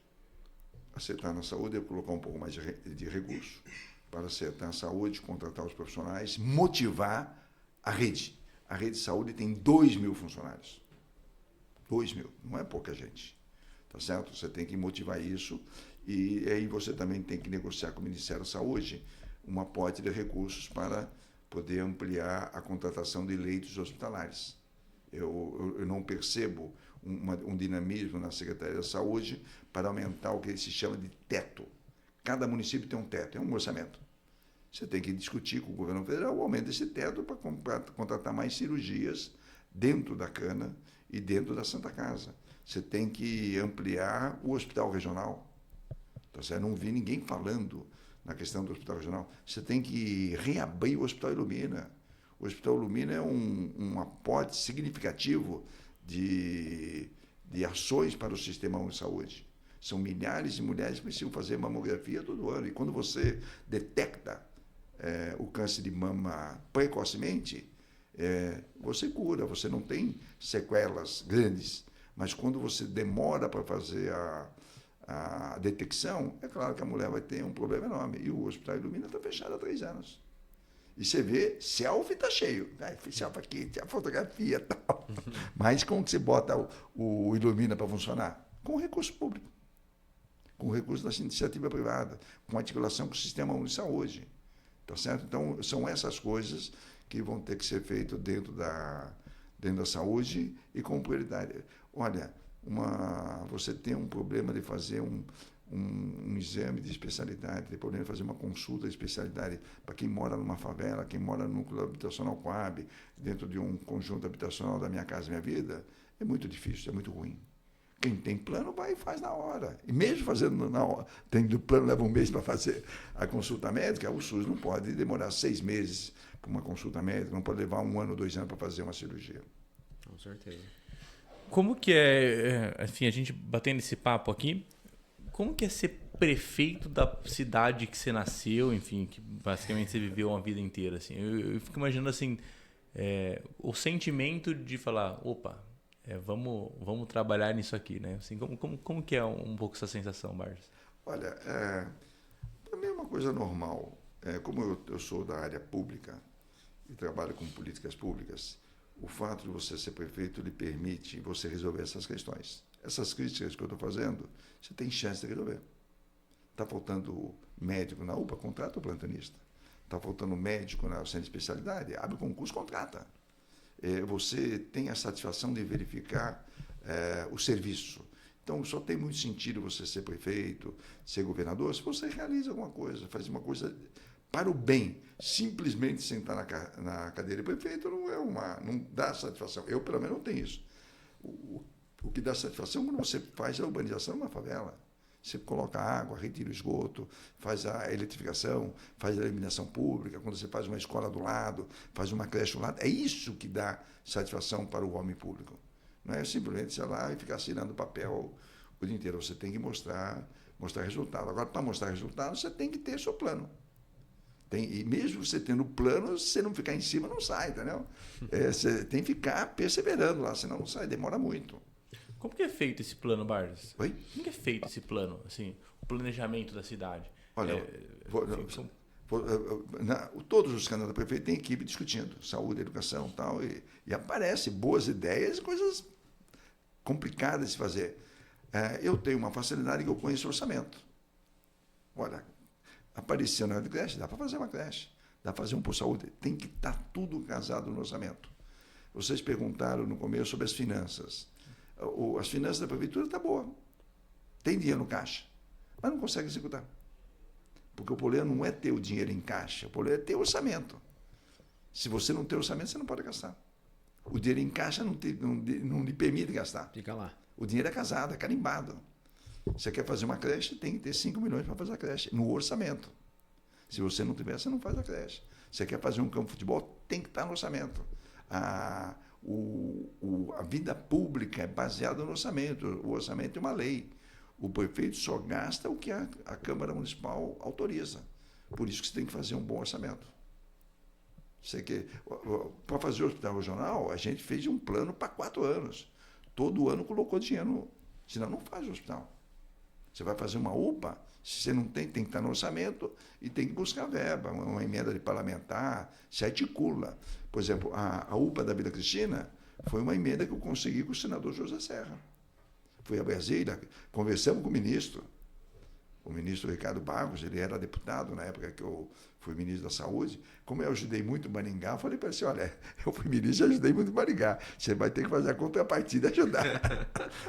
Acertar na saúde é colocar um pouco mais de recurso para acertar a saúde, contratar os profissionais, motivar a rede. A rede de saúde tem 2.000 funcionários. 2.000, não é pouca gente. Tá certo? Você tem que motivar isso e aí você também tem que negociar com o Ministério da Saúde um aporte de recursos para poder ampliar a contratação de leitos hospitalares. Eu não percebo um dinamismo na Secretaria da Saúde para aumentar o que se chama de teto. Cada município tem um teto, é um orçamento. Você tem que discutir com o governo federal o aumento desse teto para contratar mais cirurgias dentro da Cana e dentro da Santa Casa. Você tem que ampliar o hospital regional. Tá certo? Não vi ninguém falando na questão do hospital regional. Você tem que reabrir o Hospital Ilumina. O Hospital Ilumina é um aporte significativo de ações para o sistema de saúde. São milhares de mulheres que precisam fazer mamografia todo ano. E quando você detecta o câncer de mama precocemente, você cura, você não tem sequelas grandes. Mas quando você demora para fazer a detecção, é claro que a mulher vai ter um problema enorme. E o Hospital Ilumina está fechado há 3 anos. E você vê, selfie está cheio. Selfie aqui, tem a fotografia e tal. Mas como que você bota o Ilumina para funcionar? Com recurso público. Com recurso da iniciativa privada. Com articulação com o Sistema Único de Saúde. Tá certo? Então, são essas coisas que vão ter que ser feitas dentro da saúde e com prioridade. Olha, você tem um problema de fazer um exame de especialidade, tem problema de fazer uma consulta de especialidade para quem mora numa favela, quem mora no núcleo habitacional Coab, dentro de um conjunto habitacional da Minha Casa Minha Vida, é muito difícil, é muito ruim. Quem tem plano vai e faz na hora. E mesmo fazendo na hora, tendo plano, leva um mês para fazer a consulta médica, o SUS não pode demorar 6 meses para uma consulta médica, não pode levar 1 ano, 2 anos para fazer uma cirurgia. Com certeza. Como que assim, a gente batendo esse papo aqui, como que é ser prefeito da cidade que você nasceu, enfim, que basicamente você viveu uma vida inteira, assim? Eu fico imaginando, assim, o sentimento de falar, opa, vamos trabalhar nisso aqui, né? Assim, como que é um pouco essa sensação, Barges? Olha, para mim é uma coisa normal. Como eu sou da área pública e trabalho com políticas públicas, o fato de você ser prefeito lhe permite você resolver essas questões. Essas críticas que eu estou fazendo, você tem chance de resolver. Está faltando médico na UPA? Contrata o plantonista. Está faltando médico na centro de especialidade? Abre o concurso, contrata. Você tem a satisfação de verificar o serviço. Então, só tem muito sentido você ser prefeito, ser governador, se você realiza alguma coisa, faz uma coisa para o bem. Simplesmente sentar na cadeira de prefeito não dá satisfação. Eu, pelo menos, não tenho isso. O que dá satisfação é quando você faz a urbanização numa favela. Você coloca água, retira o esgoto, faz a eletrificação, faz a iluminação pública, quando você faz uma escola do lado, faz uma creche do lado. É isso que dá satisfação para o homem público. Não é simplesmente ir lá e ficar assinando papel o dia inteiro. Você tem que mostrar resultado. Agora, para mostrar resultado, você tem que ter seu plano. E mesmo você tendo plano, se você não ficar em cima, não sai, entendeu? Você tem que ficar perseverando lá, senão não sai, demora muito. Como que é feito esse plano, Barges? Oi? Como que é feito esse plano, assim, o planejamento da cidade? Olha, todos os candidatos a prefeito têm equipe discutindo saúde, educação e tal, e aparecem boas ideias, coisas complicadas de se fazer. Eu tenho uma facilidade que eu conheço o orçamento. Olha, apareceu na hora de creche, dá para fazer uma creche, dá para fazer um por saúde. Tem que estar tudo casado no orçamento. Vocês perguntaram no começo sobre as finanças. As finanças da prefeitura estão boas. Tem dinheiro no caixa, mas não consegue executar. Porque o problema não é ter o dinheiro em caixa, o problema é ter orçamento. Se você não tem orçamento, você não pode gastar. O dinheiro em caixa não lhe permite gastar. Fica lá. O dinheiro é casado, é carimbado. Você quer fazer uma creche, tem que ter 5 milhões para fazer a creche, no orçamento. Se você não tiver, você não faz a creche. Você quer fazer um campo de futebol, tem que estar no orçamento. A vida pública é baseada no orçamento. O orçamento é uma lei. O prefeito só gasta o que a Câmara Municipal autoriza. Por isso que você tem que fazer um bom orçamento. Para fazer o hospital regional, a gente fez um plano para 4 anos. Todo ano colocou dinheiro, senão não faz o hospital. Você vai fazer uma UPA, se você não tem que estar no orçamento e tem que buscar verba, uma emenda de parlamentar, se articula. Por exemplo, a UPA da Vila Cristina foi uma emenda que eu consegui com o senador José Serra. Fui a Brasília, conversamos com o ministro Ricardo Barros, ele era deputado na época que eu fui ministro da Saúde. Como eu ajudei muito Maringá, eu falei para ele assim, olha, eu fui ministro e ajudei muito Maringá, você vai ter que fazer a contrapartida e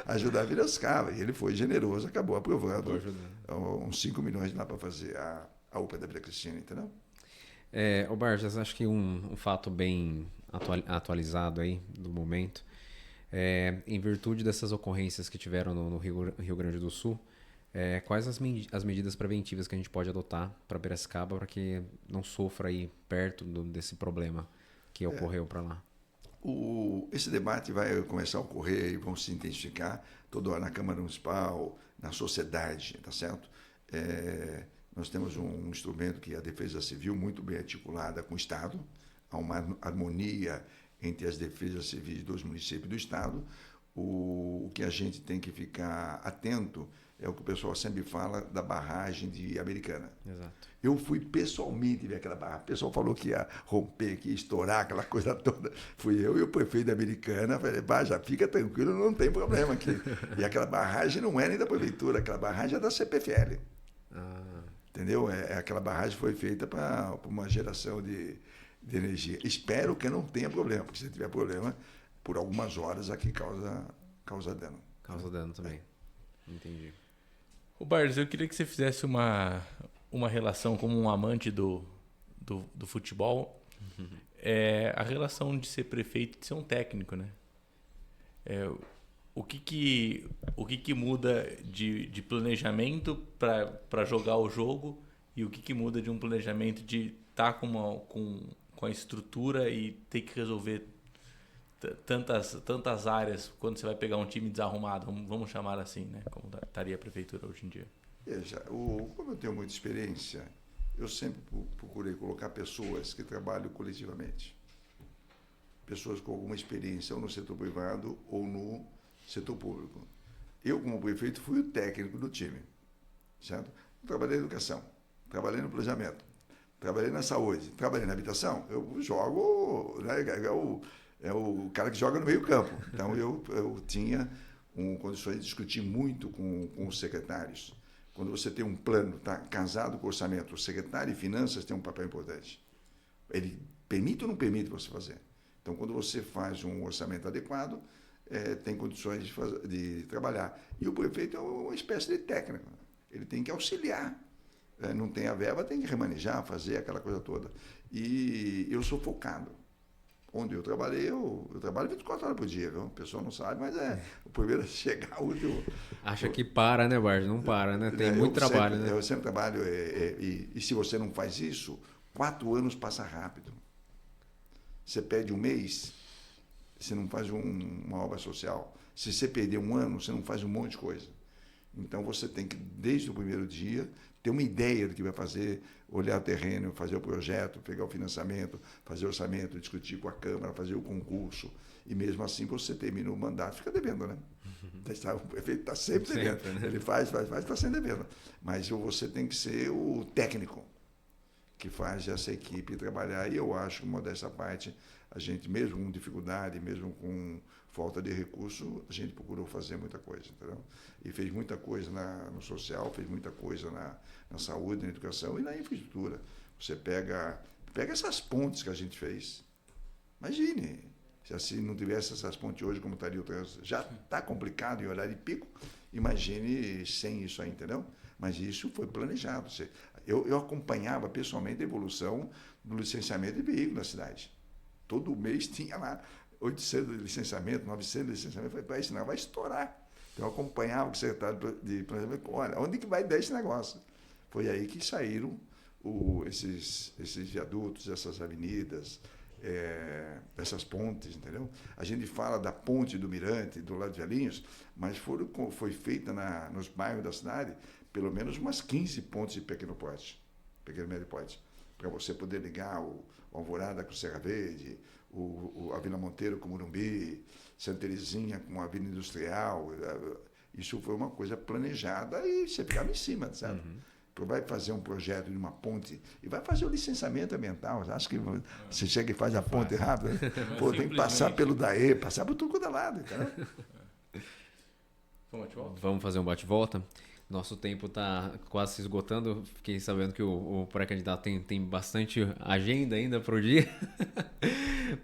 ajudar Piracicaba. E ele foi generoso, acabou aprovando uns 5 milhões lá para fazer a UPA da Vila Cristina, entendeu? Ô Barjas, acho que um fato bem atualizado aí do momento, em virtude dessas ocorrências que tiveram no Rio Grande do Sul, quais as medidas preventivas que a gente pode adotar para Piracicaba para que não sofra aí perto desse problema que ocorreu para lá? Esse debate vai começar a ocorrer e vão se intensificar toda hora na Câmara Municipal, na sociedade, tá certo? Nós temos um instrumento que é a Defesa Civil muito bem articulada com o Estado, há uma harmonia entre as defesas civis dos municípios e do Estado. O que a gente tem que ficar atento é o que o pessoal sempre fala da barragem de Americana. Exato. Eu fui pessoalmente ver aquela barragem. O pessoal falou que ia romper, que ia estourar, aquela coisa toda. Fui eu e o prefeito da Americana. Falei, já fica tranquilo, não tem problema aqui. E aquela barragem não é nem da prefeitura, aquela barragem é da CPFL. Entendeu? Aquela barragem foi feita para uma geração de energia. Espero que não tenha problema, porque se tiver problema, por algumas horas aqui causa dano. Causa dano também. Entendi. O Barros, eu queria que você fizesse uma relação como um amante do futebol. A relação de ser prefeito e de ser um técnico, né? O que muda de planejamento para jogar o jogo e o que muda de um planejamento de estar com a estrutura e ter que resolver tantas áreas quando você vai pegar um time desarrumado, vamos chamar assim, né? Como estaria a prefeitura hoje em dia. Veja, como eu tenho muita experiência, eu sempre procurei colocar pessoas que trabalham coletivamente. Pessoas com alguma experiência, ou no setor privado ou no setor público. Eu, como prefeito, fui o técnico do time, certo? Eu trabalhei na educação, trabalhei no planejamento, trabalhei na saúde, trabalhei na habitação. Eu jogo, né, é o cara que joga no meio campo. Então, eu tinha condições de discutir muito com os secretários. Quando você tem um plano, está casado com o orçamento, o secretário de finanças tem um papel importante. Ele permite ou não permite você fazer? Então, quando você faz um orçamento adequado, tem condições de trabalhar. E o prefeito é uma espécie de técnico. Ele tem que auxiliar. Não tem a verba, tem que remanejar, fazer aquela coisa toda. E eu sou focado. Onde eu trabalhei, eu trabalho 24 horas por dia, viu? O pessoal não sabe, mas o primeiro a chegar, o último... Acha que para, né, Barros? Não para, né? Tem muito trabalho, né? Eu sempre trabalho, e se você não faz isso, 4 anos passa rápido. Você perde um mês, você não faz uma obra social. Se você perder um ano, você não faz um monte de coisa. Então, você tem que, desde o primeiro dia, ter uma ideia do que vai fazer, olhar o terreno, fazer o projeto, pegar o financiamento, fazer o orçamento, discutir com a Câmara, fazer o concurso. E mesmo assim, você termina o mandato, fica devendo, né? O prefeito está sempre devendo. Né? Ele faz, está sempre devendo. Mas você tem que ser o técnico que faz essa equipe trabalhar. E eu acho que, modéstia à parte, a gente, mesmo com dificuldade, mesmo com falta de recurso, a gente procurou fazer muita coisa, entendeu? E fez muita coisa no social, fez muita coisa na saúde, na educação e na infraestrutura. Você pega essas pontes que a gente fez. Imagine, se assim não tivesse essas pontes hoje, como estaria o trânsito. Já está complicado em horário de pico, imagine sem isso aí, entendeu? Mas isso foi planejado. Eu acompanhava pessoalmente a evolução do licenciamento de veículos na cidade. Todo mês tinha lá 800 de licenciamento, 900 de licenciamento. Eu falei, isso não vai estourar. Então, eu acompanhava o secretário de planejamento. Olha, onde que vai dar esse negócio? Foi aí que saíram esses viadutos, essas avenidas, essas pontes, entendeu? A gente fala da ponte do Mirante, do lado de Valinhos, mas foi feita nos bairros da cidade pelo menos umas 15 pontes de pequeno e médio porte, para você poder ligar o Alvorada com Serra Verde, a Vila Monteiro com Morumbi, Santa Terezinha com a Vila Industrial. Isso foi uma coisa planejada e você ficava em cima, sabe? Vai fazer um projeto de uma ponte e vai fazer o licenciamento ambiental. Acho que você chega e faz a ponte rápido. Pô, tem que passar pelo DAE, passar por tudo quanto é lado, entendeu? Vamos fazer um bate-volta? Nosso tempo está quase se esgotando. Fiquei sabendo que o pré-candidato tem bastante agenda ainda para o dia.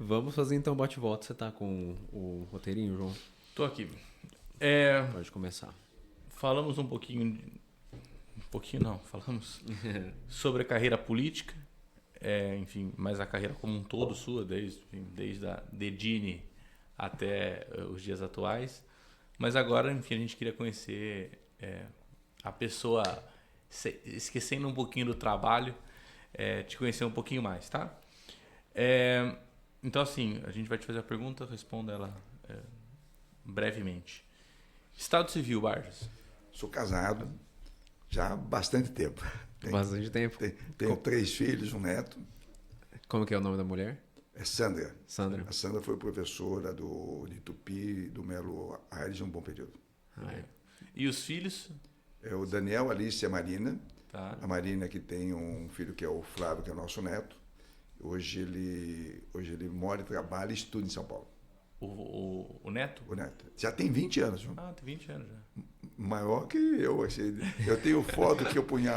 Vamos fazer então o bate-volta. Você está com o roteirinho, João? Tô aqui. Pode começar. Falamos um pouquinho... falamos sobre a carreira política, enfim, mas a carreira como um todo sua, desde a Dedini até os dias atuais. Mas agora, enfim, a gente queria conhecer a pessoa, esquecendo um pouquinho do trabalho, te conhecer um pouquinho mais, tá? Então, assim, a gente vai te fazer a pergunta, responda ela brevemente. Estado civil, Barjas? Sou casado já há bastante tempo. Bastante tempo. Tenho 3 filhos, um neto. Como que é o nome da mulher? É Sandra. Sandra. A Sandra foi professora de Tupi, do Melo Aires, um bom período. E os filhos? É o Daniel, Alice e a Marina. Tá. A Marina que tem um filho que é o Flávio, que é o nosso neto. Hoje ele mora, trabalha e estuda em São Paulo. O neto? O neto. Já tem 20 anos. Viu? Ah, tem 20 anos já. Maior que eu. Eu tenho foto que eu punha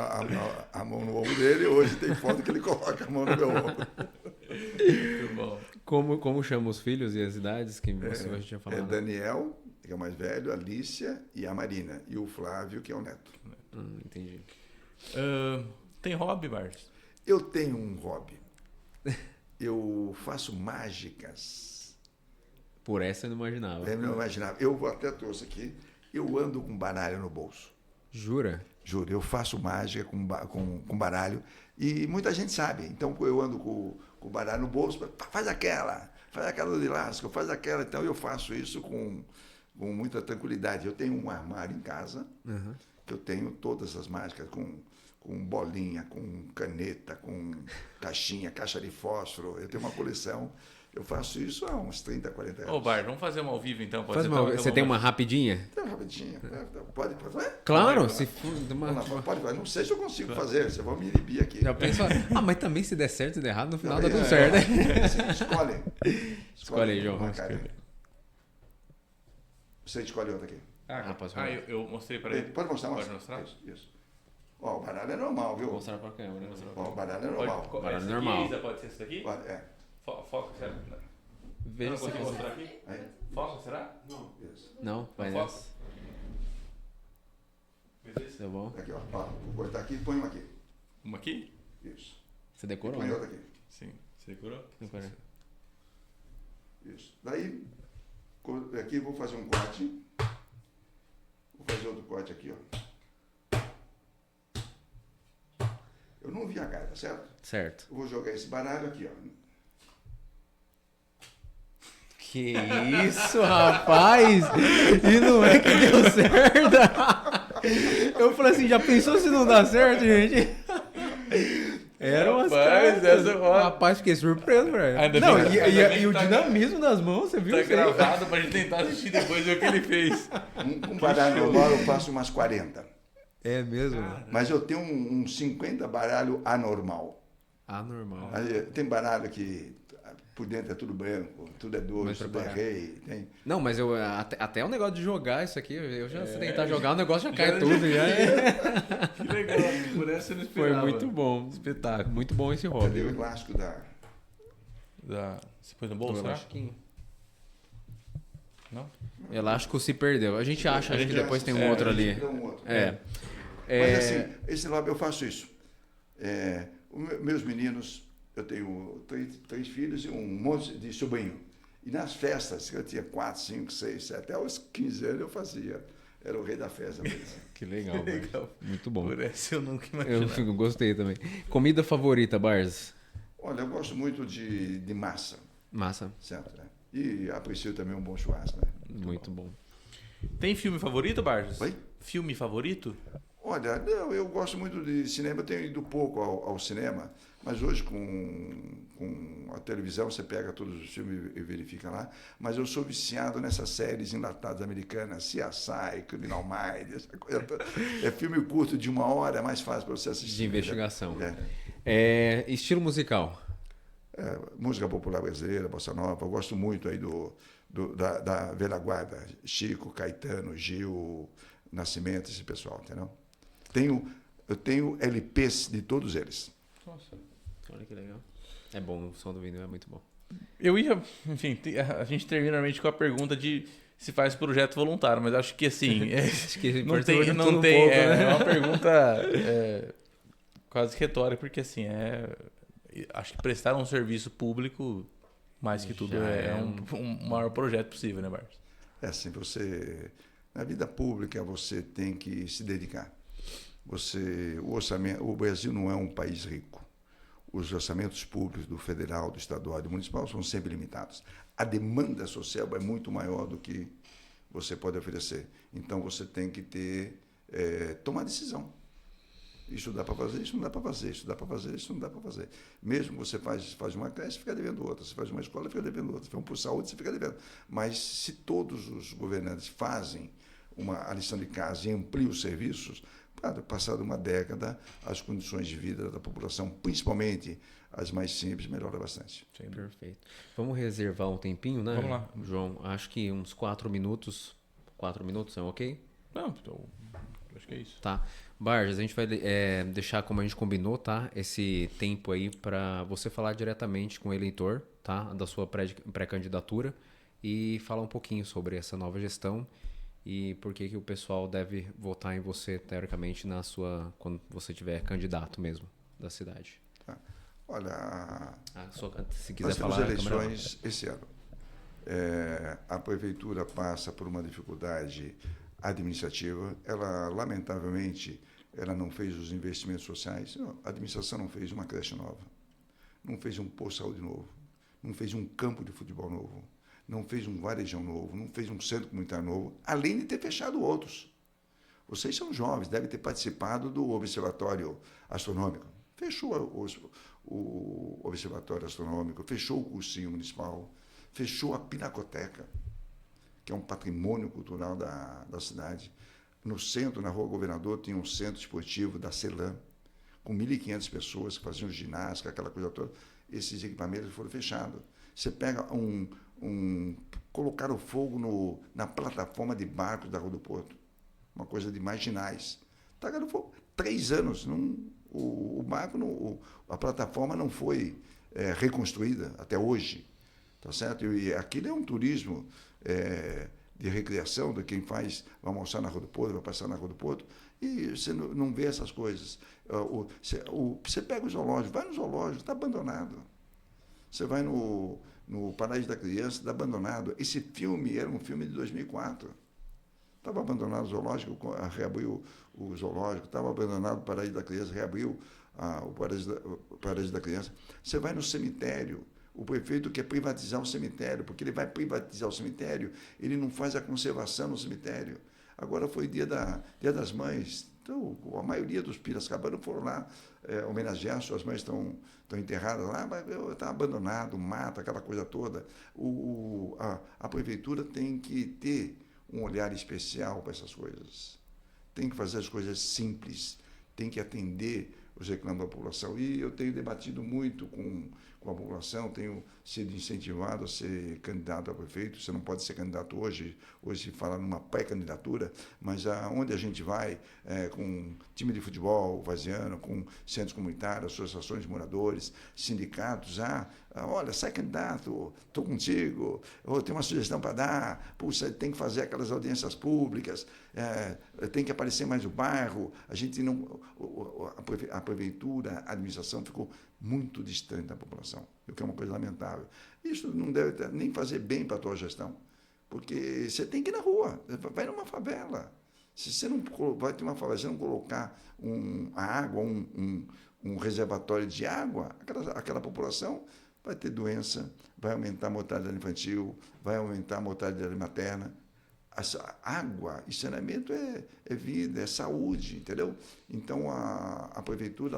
a mão no ombro dele, hoje tem foto que ele coloca a mão no meu ombro. Muito bom. Como chama os filhos e as idades que você hoje tinha falado? É Daniel, que é o mais velho, a Alicia e a Marina. E o Flávio, que é o neto. Entendi. Tem hobby, Barjas? Eu tenho um hobby. Eu faço mágicas. Por essa eu não imaginava. Eu não imaginava. Eu até trouxe aqui. Eu ando com baralho no bolso. Jura? Juro, eu faço mágica com baralho. E muita gente sabe. Então, eu ando com o baralho no bolso. Faz aquela de lasca, faz aquela. Então, eu faço isso com muita tranquilidade. Eu tenho um armário em casa, que eu tenho todas as mágicas com bolinha, com caneta, com caixa de fósforo. Eu tenho uma coleção. Eu faço isso há uns 30, 40 anos. Ô, Bar, vamos fazer uma ao vivo então? Você tem uma rapidinha? Tem uma rapidinha. Pode fazer? Claro, se for. Pode fazer. Não sei se eu consigo fazer. Você vai me inibir aqui. Já pensou? Mas também se der certo e der errado, no final dá tudo certo, né? Escolhe aí, João. Você escolhe outra aqui. Pode falar. Eu mostrei para ele. Pode mostrar? Pode mostrar? Isso. Ó, o baralho é normal, viu? Vou mostrar pra câmera. Ó, o baralho é normal. Baralho normal. Pode ser esse daqui? Foca, será? Veja se você você mostrar aqui? Foca, será? Não, isso. Não, vai Foca. nessa. Tá bom? Aqui, ó. Vou cortar aqui e põe uma aqui. Uma aqui? Isso. Você decorou? Põe Né? outra aqui. Sim. Você decorou? Decorei. Isso. Daí, aqui eu vou fazer um corte. Vou fazer outro corte aqui, ó. Eu não vi a carta, certo? Certo. Eu vou jogar esse baralho aqui, ó. Que isso, rapaz! E não é que deu certo! Eu falei assim, já pensou se não dá certo, gente? Era umas cartas. Rapaz, fiquei surpreso, velho. Não, e o dinamismo das mãos, você viu? Tá gravado pra gente tentar assistir depois ver o que ele fez. Um baralho normal eu faço umas 40. É mesmo? Mas eu tenho uns 50 baralho anormal. Anormal. Tem baralho que por dentro é tudo branco, tudo é doce, tudo é rei. Tem... Não, mas eu até o negócio de jogar isso aqui, eu já se tentar jogar, o negócio já cai tudo. Já. Que legal, por essa eu não Foi esperava. muito bom. Espetáculo. Muito bom esse hobby. Cadê o elástico da... Você pôs no bolso, será? Não? Elástico se perdeu. A gente acha que depois tem um outro ali. Mas assim, esse hobby eu faço isso. Meus meninos, eu tenho 3 filhos e um monte de sobrinho. E nas festas, eu tinha 4, 5, 6, 7, até os 15 anos eu fazia. Era o rei da festa mesmo. Que legal, Muito bom. Por essa eu nunca imaginava. Eu gostei também. Comida favorita, Barz? Olha, eu gosto muito de massa, Massa. certo? Né? E aprecio também um bom churrasco, né? Muito bom. Tem filme favorito, Barros? Oi? Filme favorito? Olha, não, eu gosto muito de cinema, eu tenho ido pouco ao cinema, mas hoje com a televisão você pega todos os filmes e verifica lá, mas eu sou viciado nessas séries enlatadas americanas, CSI, Criminal Minds, essa coisa toda. É filme curto de 1 hora, é mais fácil para você assistir. De investigação. É. Estilo musical. Música popular brasileira, bossa nova, eu gosto muito aí da velha guarda, Chico, Caetano, Gil, Nascimento, esse pessoal, entendeu? Eu tenho LPs de todos eles. Nossa. Olha que legal. É bom, o som do vinil é muito bom. Eu ia, enfim, a gente termina normalmente com a pergunta de se faz projeto voluntário, mas acho que assim, Acho que não tem, participou de não tudo um tem, pouco, é né? uma pergunta quase retórica, porque assim, acho que prestar um serviço público, mais que tudo, Já é é um maior projeto possível, né, Barros? É assim, na vida pública você tem que se dedicar. O Brasil não é um país rico. Os orçamentos públicos do federal, do estadual e do municipal são sempre limitados. A demanda social é muito maior do que você pode oferecer. Então você tem que tomar decisão. Isso dá para fazer, isso não dá para fazer, isso dá para fazer, isso não dá para fazer. Mesmo que você faz uma creche, fica devendo outra. Você faz uma escola, fica devendo outra. Se for por saúde, você fica devendo. Mas se todos os governantes fazem a lição de casa e ampliam os serviços, passada uma década, as condições de vida da população, principalmente as mais simples, melhora bastante. Sim. Perfeito. Vamos reservar um tempinho, né? Vamos lá. João, acho que uns 4 minutos. 4 minutos é ok? Não, então, acho que é isso. Tá. Barges, a gente vai deixar como a gente combinou, tá? Esse tempo aí para você falar diretamente com o eleitor, tá? Da sua pré-candidatura e falar um pouquinho sobre essa nova gestão e por que o pessoal deve votar em você, teoricamente, quando você tiver candidato mesmo da cidade. Tá. Olha, se quiser nós temos falar, eleições esse ano. A prefeitura passa por uma dificuldade administrativa. Ela, lamentavelmente, não fez os investimentos sociais. A administração não fez uma creche nova, não fez um posto de saúde novo, não fez um campo de futebol novo, não fez um varejão novo, não fez um centro comunitário novo, além de ter fechado outros. Vocês são jovens, devem ter participado do Observatório Astronômico. Fechou o Observatório Astronômico, fechou o cursinho municipal, fechou a Pinacoteca, que é um patrimônio cultural da cidade. No centro, na Rua Governador, tinha um centro esportivo da CELAM, com 1.500 pessoas que faziam ginástica, aquela coisa toda. Esses equipamentos foram fechados. Você pega colocaram fogo na plataforma de barcos da Rua do Porto. Uma coisa de marginais. Tacaram fogo. 3 anos. O barco, a plataforma não foi reconstruída até hoje. Tá certo? E aquilo é um turismo de recreação de quem vai almoçar na Rua do Porto, vai passar na Rua do Porto, e você não vê essas coisas. Você pega o zoológico, vai no zoológico, está abandonado. Você vai no Paraíso da Criança, está abandonado. Esse filme era um filme de 2004. Estava abandonado o zoológico, reabriu o zoológico, estava abandonado o Paraíso da Criança, reabriu o Paraíso da Criança. Você vai no cemitério, o prefeito quer privatizar o cemitério, porque ele vai privatizar o cemitério, ele não faz a conservação no cemitério. Agora foi dia das Mães, então a maioria dos piracabanos foram lá homenagear, suas mães estão enterradas lá, mas está abandonado, mata, aquela coisa toda. A prefeitura tem que ter um olhar especial para essas coisas. Tem que fazer as coisas simples, tem que atender os reclamos da população. E eu tenho debatido muito com a população, tenho sido incentivado a ser candidato a prefeito. Você não pode ser candidato hoje se fala numa pré-candidatura, mas aonde a gente vai, com time de futebol vaziano, com centros comunitários, associações de moradores, sindicatos, olha, sai candidato, estou contigo, eu tenho uma sugestão para dar, puxa, tem que fazer aquelas audiências públicas, tem que aparecer mais o bairro, a gente não, a prefeitura, a administração ficou muito distante da população, o que é uma coisa lamentável. Isso não deve nem fazer bem para a tua gestão, porque você tem que ir na rua, vai numa favela. Se você não vai ter uma favela, se você não colocar a água, um reservatório de água, aquela população vai ter doença, vai aumentar a mortalidade infantil, vai aumentar a mortalidade materna. Água e saneamento é vida, é saúde, entendeu? Então, a prefeitura,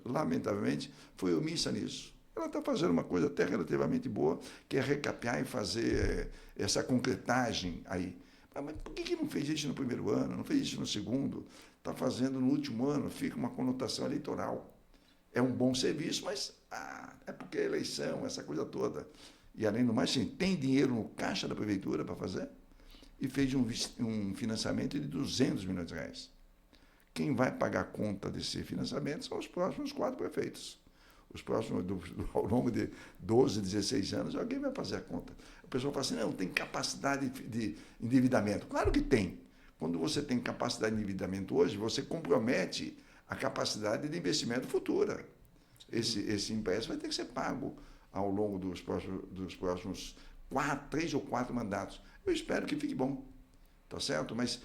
lamentavelmente, foi omissa nisso. Ela está fazendo uma coisa até relativamente boa, que é recapear e fazer essa concretagem aí. Mas por que não fez isso no primeiro ano, não fez isso no segundo? Está fazendo no último ano, fica uma conotação eleitoral. É um bom serviço, mas é porque é eleição, essa coisa toda. E, além do mais, sim, tem dinheiro no caixa da prefeitura para fazer? E fez um financiamento de 200 milhões de reais. Quem vai pagar a conta desse financiamento são os próximos 4 prefeitos. Os próximos, ao longo de 12, 16 anos, alguém vai fazer a conta. O pessoal fala assim, não, tem capacidade de endividamento. Claro que tem. Quando você tem capacidade de endividamento hoje, você compromete a capacidade de investimento futura. Esse empréstimo vai ter que ser pago ao longo dos próximos 3 ou 4 mandatos. Eu espero que fique bom, tá certo? Mas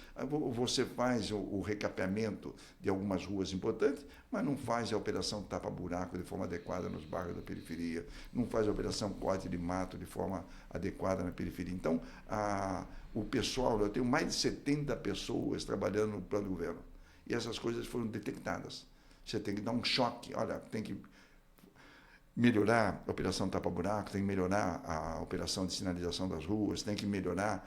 você faz o recapeamento de algumas ruas importantes, mas não faz a operação tapa-buraco de forma adequada nos bairros da periferia, não faz a operação corte de mato de forma adequada na periferia. Então, o pessoal, eu tenho mais de 70 pessoas trabalhando no plano do governo, e essas coisas foram detectadas. Você tem que dar um choque, olha, tem que melhorar a operação tapa-buraco, tem que melhorar a operação de sinalização das ruas, tem que melhorar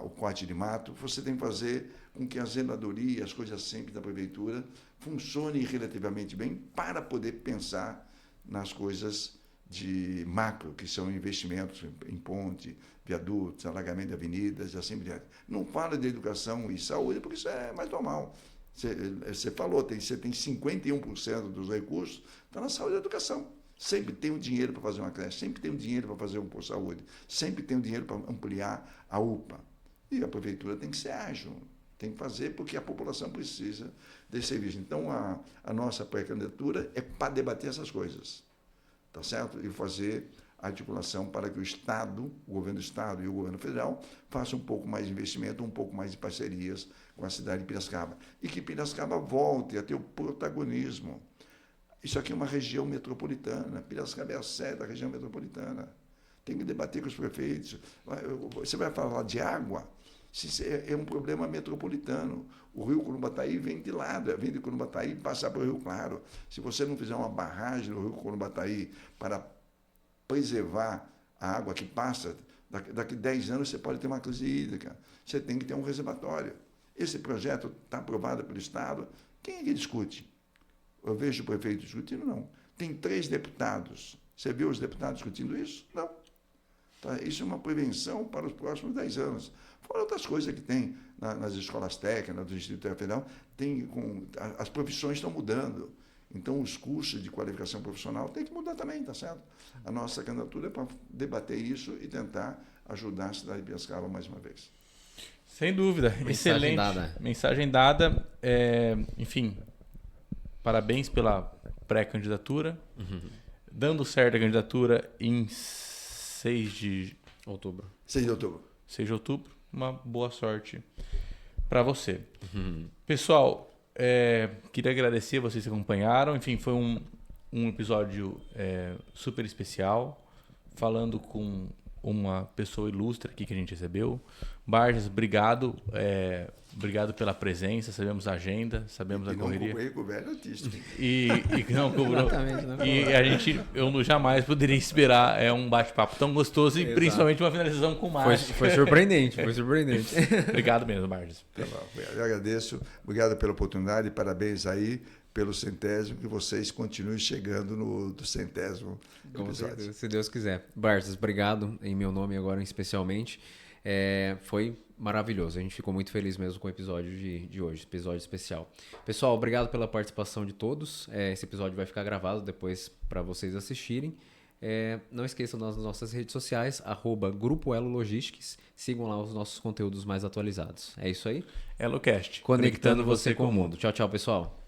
o corte de mato. Você tem que fazer com que a zeladoria, as coisas sempre da prefeitura, funcionem relativamente bem para poder pensar nas coisas de macro, que são investimentos em ponte, viadutos, alagamento de avenidas e assim por diante. Não fala de educação e saúde, porque isso é mais normal. Você falou, você tem 51% dos recursos, está na saúde e educação. Sempre tem o dinheiro para fazer uma creche, sempre tem o dinheiro para fazer um posto de saúde, sempre tem o dinheiro para ampliar a UPA. E a prefeitura tem que ser ágil, tem que fazer porque a população precisa desse serviço. Então, a nossa pré-candidatura é para debater essas coisas, tá certo? E fazer a articulação para que o Estado, o governo do Estado e o governo federal façam um pouco mais de investimento, um pouco mais de parcerias com a cidade de Piracicaba. E que Piracicaba volte a ter o protagonismo. Isso aqui é uma região metropolitana. Piracicaba é a sede da região metropolitana. Tem que debater com os prefeitos. Você vai falar de água? É um problema metropolitano. O rio Curumbataí vem de lado, vem de Curumbataí e passa para o Rio Claro. Se você não fizer uma barragem no rio Curumbataí para preservar a água que passa, daqui 10 anos você pode ter uma crise hídrica. Você tem que ter um reservatório. Esse projeto está aprovado pelo Estado. Quem é que discute? Eu vejo o prefeito discutindo? Não. Tem 3 deputados. Você viu os deputados discutindo isso? Não. Tá? Isso é uma prevenção para os próximos 10 anos. Fora outras coisas que tem nas escolas técnicas, do Instituto Federal, as profissões estão mudando. Então, os cursos de qualificação profissional têm que mudar também, tá certo? A nossa candidatura é para debater isso e tentar ajudar a cidade de Piracicaba mais uma vez. Sem dúvida. Mensagem Excelente. dada. Mensagem dada. Enfim, parabéns pela pré-candidatura. Dando certo a candidatura em 6 de outubro. 6 de outubro. 6 de outubro. Uma boa sorte para você. Pessoal, queria agradecer vocês que acompanharam. Enfim, foi um episódio super especial, falando com uma pessoa ilustre aqui que a gente recebeu. Barges, obrigado. Obrigado pela presença. Sabemos a agenda, sabemos a correria. Não cobrei com o velho artista. E não cobrou. Exatamente, não E eu jamais poderia esperar um bate-papo tão gostoso e principalmente uma finalização com o Márcio. Foi surpreendente, foi surpreendente. Obrigado mesmo, Barges. Eu agradeço. Obrigado pela oportunidade. Parabéns aí pelo 100º, que vocês continuem chegando no 100º episódio. Se Deus quiser. Barges, obrigado em meu nome agora especialmente. Foi maravilhoso. A gente ficou muito feliz mesmo com o episódio de hoje, episódio especial. Pessoal, obrigado pela participação de todos. Esse episódio vai ficar gravado depois para vocês assistirem. Não esqueçam das nossas redes sociais, @Grupo Elo Logistics. Sigam lá os nossos conteúdos mais atualizados. É isso aí? EloCast. Conectando você com o mundo. Tchau, tchau, pessoal.